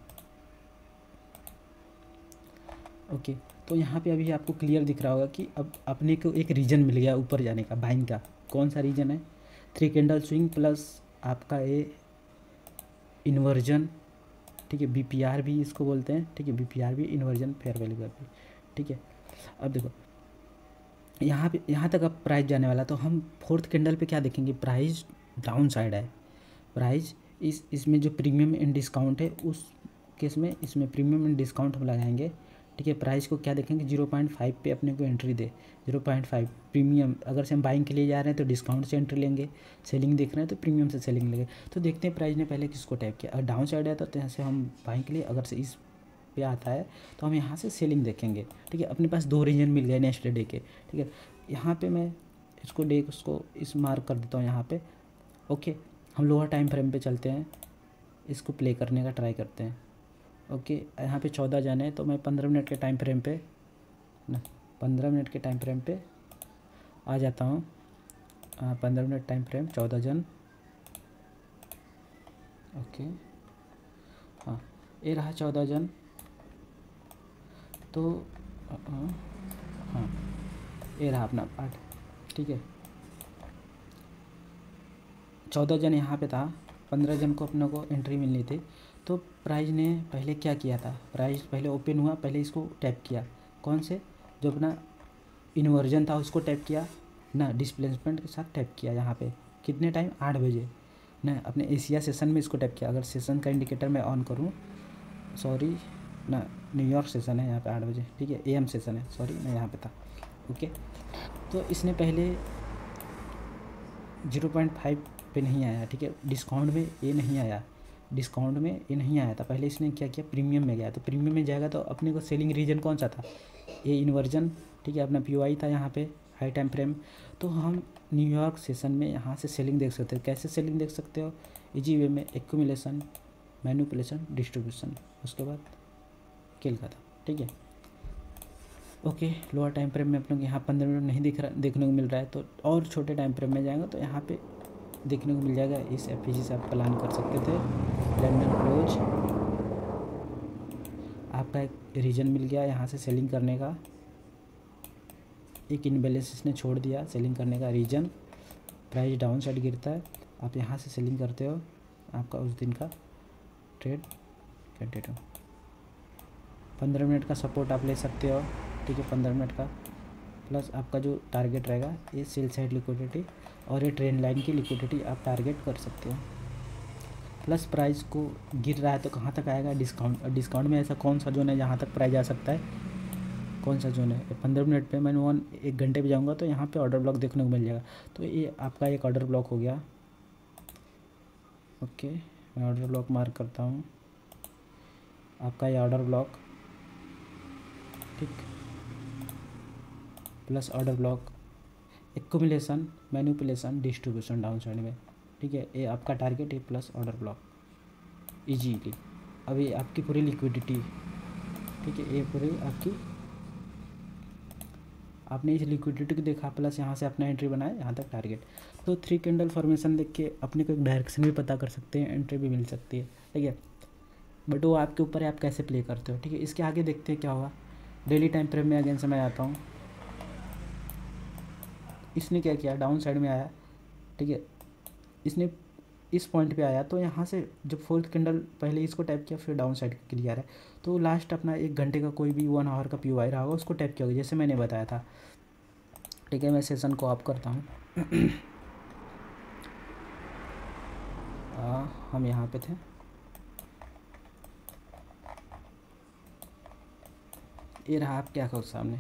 ओके, तो यहाँ पे अभी आपको क्लियर दिख रहा होगा कि अब अपने को एक रीजन मिल गया ऊपर जाने का, बाइंग का। कौन सा रीजन है, 3 कैंडल स्विंग प्लस आपका ये इन्वर्जन। ठीक है, बीपीआर भी इसको बोलते हैं। ठीक है, बीपीआर भी इन्वर्जन फेयर वैल्यू गैप भी। ठीक है, अब देखो यहाँ पे, यहाँ तक अब प्राइस जाने वाला। तो हम फोर्थ कैंडल पे क्या देखेंगे, प्राइस डाउन साइड है। प्राइस इसमें जो प्रीमियम एंड डिस्काउंट है उस केस में इसमें प्रीमियम एंड डिस्काउंट हम लगाएंगे। ठीक है, प्राइस को क्या देखेंगे, 0.5 पे अपने को एंट्री दे, 0.5 प्रीमियम। अगर से हम बाइंग के लिए जा रहे हैं तो डिस्काउंट से एंट्री लेंगे, सेलिंग देख रहे हैं तो प्रीमियम से सेलिंग लेंगे। तो देखते हैं प्राइस ने पहले किसको टैप किया। अगर डाउन साइड है तो यहाँ से हम बाइंग के लिए, अगर से इस पे आता है तो हम यहाँ से सेलिंग देखेंगे। ठीक है, अपने पास 2 रीजन मिल गए नेक्स्ट डे के। ठीक है, यहाँ पे मैं इसको डे उसको इस मार्क कर देता हूँ यहाँ पे। ओके, हम लोअर टाइम फ्रेम पे चलते हैं, इसको प्ले करने का ट्राई करते हैं। ओके, यहाँ पे 14 जन है, तो मैं 15 मिनट के टाइम फ्रेम पे ना, 15 मिनट के टाइम फ्रेम पे आ जाता हूँ। 15 मिनट टाइम फ्रेम, 14 जन। ओके, हाँ, ये रहा 14 जन। तो हाँ, ये रहा अपना पार्ट। ठीक है, 14 जन यहाँ पे था, 15 जन को अपने को एंट्री मिलनी थी। तो प्राइस ने पहले क्या किया था, प्राइस पहले ओपन हुआ, पहले इसको टैप किया। कौन से, जो अपना इन्वर्जन था उसको टैप किया ना, डिस्प्लेसमेंट के साथ टैप किया। यहाँ पे कितने टाइम, 8 बजे ना, अपने एशिया सेशन में इसको टैप किया। अगर सेशन का इंडिकेटर मैं ऑन करूँ, सॉरी ना, न्यूयॉर्क सेशन है यहाँ पे 8 बजे। ठीक है, AM सेशन है, सॉरी मैं यहाँ पे था। ओके, तो इसने पहले 0.5 पे नहीं आया। ठीक है, डिस्काउंट में ये नहीं आया, डिस्काउंट में ये नहीं आया था। पहले इसने क्या किया, प्रीमियम में गया। तो प्रीमियम में जाएगा तो अपने को सेलिंग रीजन कौन सा था, ये इन्वर्जन। ठीक है, अपना POI था यहाँ पे हाई टाइम फ्रेम। तो हम न्यूयॉर्क सेशन में यहाँ से सेलिंग देख सकते हो। कैसे सेलिंग देख सकते हो? इजी वे में, एक्यूमुलेशन, मैनिपुलेशन, डिस्ट्रीब्यूशन, उसके बाद किल खत्म, ठीक है। ओके, लोअर टाइम फ्रेम में अपने को यहाँ 15 मिनट नहीं देखने को मिल रहा है, तो और छोटे टाइम फ्रेम में जाएंगे तो यहाँ पे देखने को मिल जाएगा। इस एफपीजी से आप प्लान कर सकते थे। लंदन क्लोज, आपका एक रीजन मिल गया यहाँ से सेलिंग करने का। एक इनबैलेंस इसने छोड़ दिया सेलिंग करने का रीजन। प्राइस डाउन साइड गिरता है, आप यहाँ से सेलिंग करते हो। आपका उस दिन का ट्रेड कंटिन्यू। 15 मिनट का सपोर्ट आप ले सकते हो, ठीक है, 15 मिनट का। प्लस आपका जो टारगेट रहेगा ये सेल साइड लिक्विडिटी और ये ट्रेंड लाइन की लिक्विडिटी आप टारगेट कर सकते हो। प्लस प्राइस को गिर रहा है तो कहाँ तक आएगा? डिस्काउंट। डिस्काउंट में ऐसा कौन सा जोन है जहाँ तक प्राइस आ सकता है? कौन सा जोन है? 15 मिनट पे मैं 1 घंटे पे जाऊँगा तो यहाँ पे ऑर्डर ब्लॉक देखने को मिल जाएगा। तो ये आपका एक ऑर्डर ब्लॉक हो गया। ओके, मैं ऑर्डर ब्लॉक मार्क करता हूँ, आपका ये ऑर्डर ब्लॉक, ठीक। Plus order block, accumulation, manipulation, distribution down side में, ठीक है। ये आपका टारगेट है प्लस ऑर्डर ब्लॉक इजीली। अब ये आपकी पूरी लिक्विडिटी, ठीक है, ये पूरी आपकी, आपने इस लिक्विडिटी को देखा प्लस यहाँ से अपना एंट्री बनाया यहाँ तक टारगेट। तो 3 कैंडल फॉर्मेशन देख के अपने को एक डायरेक्शन भी पता कर सकते हैं, एंट्री भी मिल सकती है, ठीक है। बट वो आपके ऊपर है आप कैसे प्ले करते हो, ठीक है। इसके आगे देखते हैं क्या होगा। डेली टाइम फ्रेम में अगेन से मैं आता हूँ। इसने क्या किया? डाउन साइड में आया, ठीक है। इसने इस पॉइंट पे आया तो यहाँ से जब 4th कैंडल पहले इसको टैप किया, फिर डाउन साइड क्लियर है, तो लास्ट अपना 1 घंटे का कोई भी 1 आवर का POI रहा होगा उसको टैप किया होगा, जैसे मैंने बताया था, ठीक है। मैं सेशन को ऑफ करता हूँ। हम यहाँ पे थे, ये रहा आपके आंखों के सामने,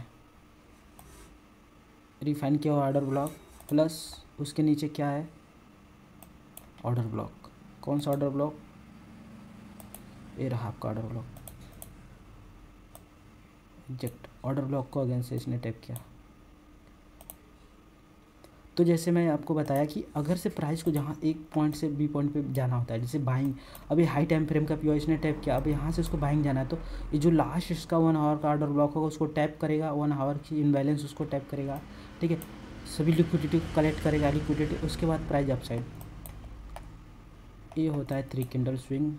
रिफाइन किया हुआ ऑर्डर ब्लॉक, प्लस उसके नीचे क्या है? Order block. कौन सा ऑर्डर ब्लॉक? ये रहा आपका order block. Inject order block को अगेन से इसने टैप किया। तो जैसे मैं आपको बताया कि अगर से प्राइस को जहाँ एक पॉइंट से बी पॉइंट पे जाना होता है, जैसे बाइंग, अभी हाई टाइम फ्रेम का POI इसने टैप किया, अब यहाँ से उसको बाइंग जाना है, तो ये जो लास्ट इसका 1 आवर का ऑर्डर ब्लॉक होगा उसको टैप करेगा, 1 आवर की इनबैलेंस उसको टैप करेगा, ठीक है। सभी लिक्विडिटी को कलेक्ट करेगा लिक्विडिटी, उसके बाद प्राइस अपसाइड। ये होता है 3 कैंडल स्विंग।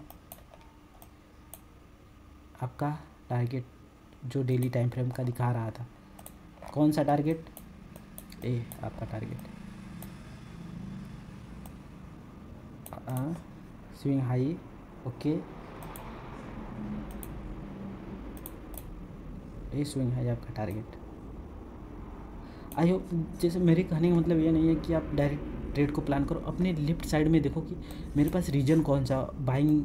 आपका टारगेट जो डेली टाइम फ्रेम का दिखा रहा था, कौन सा टारगेट? ए आपका टारगेट स्विंग हाई, ओके। ये स्विंग हाई आपका टारगेट। आई होप, जैसे मेरे कहने का मतलब ये नहीं है कि आप डायरेक्ट ट्रेड को प्लान करो, अपने लेफ्ट साइड में देखो कि मेरे पास रीजन कौन सा, बाइंग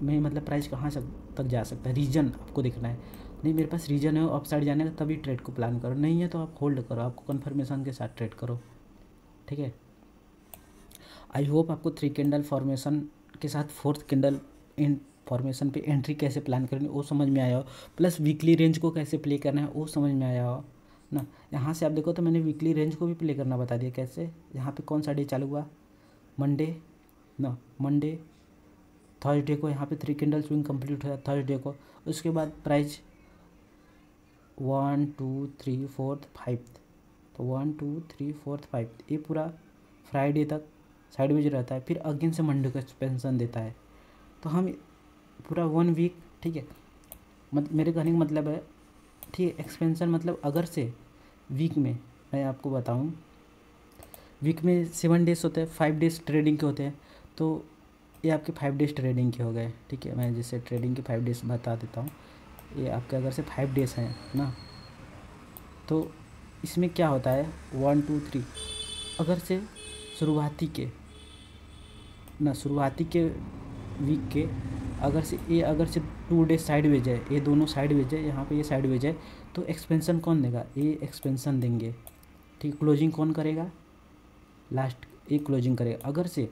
में मतलब प्राइस कहाँ तक जा सकता है, रीजन आपको देखना है। नहीं मेरे पास रीजन है अप साइड जाने का, तभी ट्रेड को प्लान करो, नहीं है तो आप होल्ड करो, आपको कन्फर्मेशन के साथ ट्रेड करो, ठीक है। आई होप आपको 3 कैंडल फॉर्मेशन के साथ 4th कैंडल इन फॉर्मेशन पे एंट्री कैसे प्लान करनी वो समझ में आया हो, प्लस वीकली रेंज को कैसे प्ले करना है वो समझ में आया हो ना। यहाँ से आप देखो तो मैंने वीकली रेंज को भी प्ले करना बता दिया कैसे। यहाँ पे कौन सा डे चालू हुआ? मंडे ना, मंडे थर्सडे को यहाँ पे 3 कैंडल स्विंग कंप्लीट हुआ थर्सडे को। उसके बाद प्राइस 1 2 3 4 5, तो 1 2 3 4 5 ये पूरा फ्राइडे तक साइडवेज रहता है, फिर अगेन से मंडे को एक्सपेंशन देता है। तो हम पूरा 1 वीक, ठीक है, मेरे कहने का मतलब है, ठीक है, एक्सपेंशन मतलब अगर से वीक में मैं आपको बताऊं, वीक में 7 डेज होते हैं, 5 डेज ट्रेडिंग के होते हैं, तो ये आपके 5 डेज ट्रेडिंग के हो गए, ठीक है। मैं जैसे ट्रेडिंग के 5 डेज बता देता हूँ। ये आपके अगर से 5 डेज हैं ना, तो इसमें क्या होता है 1 2 3, अगर से शुरुआती के वीक के अगर से ये अगर से 2 डेज साइडवेज है, ये दोनों साइडवेज है, यहाँ पे ये साइडवेज है, तो एक्सपेंशन कौन देगा? ये एक्सपेंशन देंगे, ठीक। क्लोजिंग कौन करेगा? लास्ट ये क्लोजिंग करेगा। अगर से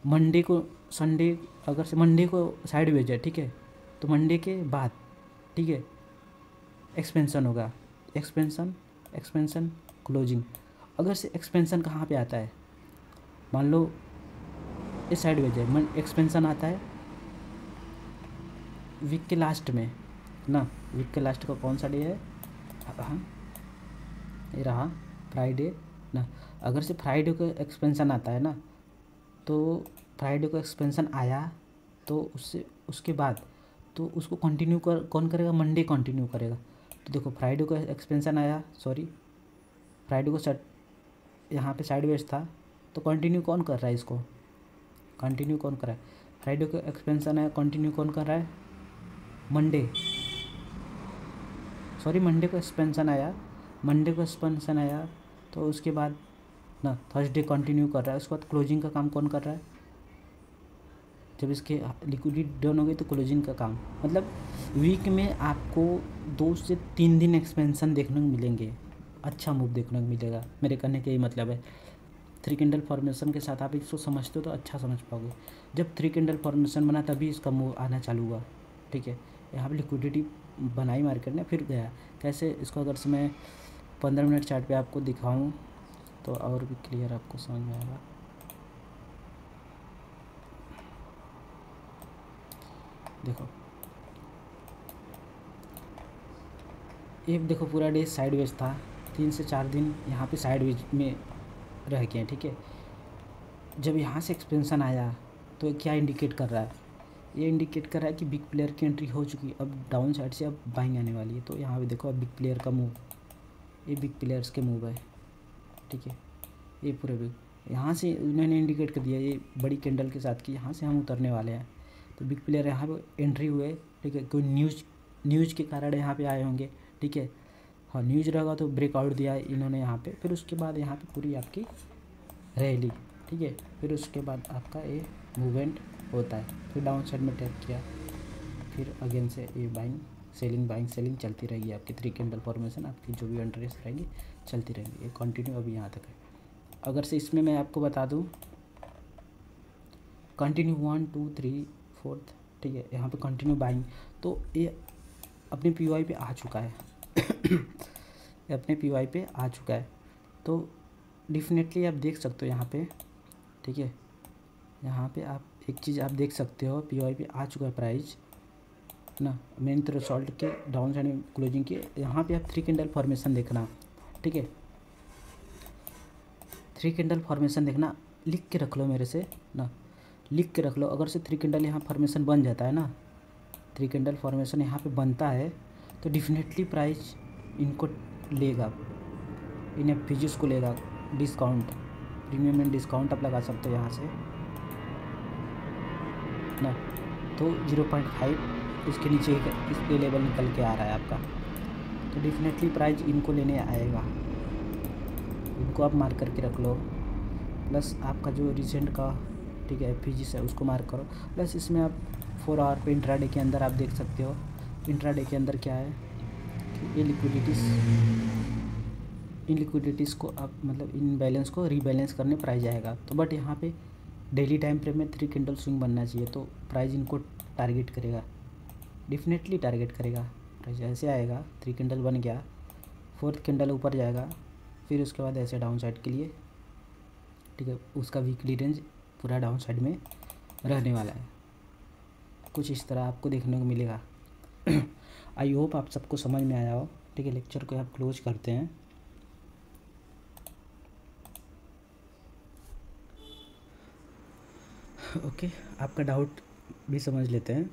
मंडे को संडे, अगर से मंडे को साइडवेज है, ठीक है, तो मंडे के बाद, ठीक है, एक्सपेंशन होगा, एक्सपेंशन क्लोजिंग। अगर से एक्सपेंशन कहाँ पे आता है, मान लो इस साइड वेज है, एक्सपेंशन आता है वीक के लास्ट में ना। वीक के लास्ट का कौन सा डे है, हाँ ये रहा फ्राइडे ना। अगर से फ्राइडे को एक्सपेंशन आता है ना, तो फ्राइडे को एक्सपेंशन आया तो उससे उसके बाद तो उसको कंटिन्यू कौन करेगा, मंडे कंटिन्यू करेगा। तो देखो फ्राइडे को एक्सपेंशन आया, सॉरी फ्राइडे को सेट यहाँ पे साइडवेज था, तो कंटिन्यू कौन कर रहा है इसको, कंटिन्यू कौन कर रहा है, फ्राइडे को एक्सपेंशन आया, कंटिन्यू कौन कर रहा है, मंडे, सॉरी मंडे को एक्सपेंशन आया, मंडे को एक्सपेंशन आया तो उसके बाद ना थर्सडे कंटिन्यू कर रहा है। उसके बाद क्लोजिंग का काम कौन कर रहा है, जब इसके लिक्विडिटी डाउन हो गई तो क्लोजिंग का काम। मतलब वीक में आपको 2 से 3 दिन एक्सपेंशन देखने को मिलेंगे, अच्छा मूव देखने को मिलेगा। मेरे कहने का यही मतलब है। 3 कैंडल फॉर्मेशन के साथ आप इसको समझते हो तो अच्छा समझ पाओगे। जब 3 कैंडल फॉर्मेशन बना तभी इसका मूव आना चालू हुआ, ठीक है। यहाँ पर लिक्विडिटी बनाई मार्केट ने, फिर गया कैसे, इसको अगर से मैं 15 मिनट चार्ट पे आपको दिखाऊं तो और भी क्लियर आपको समझ में आएगा। देखो ये देखो पूरा डे साइडवेज था, 3 से 4 दिन यहाँ पे साइडवेज में रह गए हैं, ठीक है। जब यहाँ से एक्सपेंशन आया तो क्या इंडिकेट कर रहा है, ये इंडिकेट कर रहा है कि बिग प्लेयर की एंट्री हो चुकी है, अब डाउन साइड से अब बाइंग आने वाली है। तो यहाँ पे देखो अब बिग प्लेयर का मूव, ये बिग प्लेयर्स के मूव है, ठीक है। ये पूरे बिग यहाँ से उन्होंने इंडिकेट कर दिया ये बड़ी कैंडल के साथ कि यहाँ से हम उतरने वाले हैं। तो बिग प्लेयर यहाँ पे एंट्री हुए, ठीक है। कोई न्यूज़ के कारण यहाँ पे आए होंगे, ठीक है। हाँ न्यूज़ रहेगा तो ब्रेकआउट दिया इन्होंने यहाँ पे, फिर उसके बाद यहाँ पे पूरी आपकी रैली, ठीक है। फिर उसके बाद आपका ये मूवमेंट होता है, फिर डाउन साइड में टैप किया, फिर अगेन से ये बाइंग सेलिंग चलती रहेगी। आपकी 3 कैंडल फॉर्मेशन आपकी जो भी एंट्रीज रहेंगी चलती रहेंगी, ये कंटिन्यू अभी यहाँ तक है। अगर से इसमें मैं आपको बता दूँ कंटिन्यू 1 2 3 4, ठीक है। यहाँ पे कंटिन्यू बाइंग, तो ये अपने पीवाई पे आ चुका है ये अपने पीवाई पे आ चुका है। तो डेफिनेटली आप देख सकते हो यहाँ पे, ठीक है। यहाँ पे आप एक चीज़ आप देख सकते हो, पीवाई पे आ चुका है प्राइस ना, मेन थ्रेशोल्ड के डाउन साइड में क्लोजिंग के। यहाँ पे आप 3 कैंडल फॉर्मेशन देखना, ठीक है। 3 कैंडल फॉर्मेशन देखना, लिख के रख लो मेरे से ना, लिख के रख लो। अगर से 3 कैंडल यहाँ फॉर्मेशन बन जाता है ना, 3 कैंडल फॉर्मेशन यहाँ पे बनता है तो डेफिनेटली प्राइस इनको लेगा, इन एफपीजीज को लेगा। डिस्काउंट प्रीमियम एंड डिस्काउंट आप लगा सकते हो यहाँ से ना। तो 0.5 इसके नीचे इसके लेवल निकल के आ रहा है आपका, तो डेफिनेटली प्राइस इनको लेने आएगा। इनको आप मार्क करके रख लो, प्लस आपका जो रिसेंट का, ठीक है, एफपीजीज है उसको मार्क करो। प्लस इसमें आप 4 आवर पे इंट्राडे के अंदर आप देख सकते हो, इंट्राडे के अंदर क्या है कि ये लिक्विडिटीज़ को आप मतलब इन बैलेंस को रीबैलेंस करने प्राइस आएगा। तो बट यहाँ पे डेली टाइम फ्रेम में 3 कैंडल स्विंग बनना चाहिए, तो प्राइस इनको टारगेट करेगा, डेफिनेटली टारगेट करेगा। प्राइस ऐसे आएगा, 3 कैंडल बन गया, 4th कैंडल ऊपर जाएगा, फिर उसके बाद ऐसे डाउन साइड के लिए, ठीक है। उसका वीकली रेंज पूरा डाउन साइड में रहने वाला है, कुछ इस तरह आपको देखने को मिलेगा। आई होप आप सबको समझ में आया हो, ठीक है। लेक्चर को आप क्लोज करते हैं। ओके आपका डाउट भी समझ लेते हैं।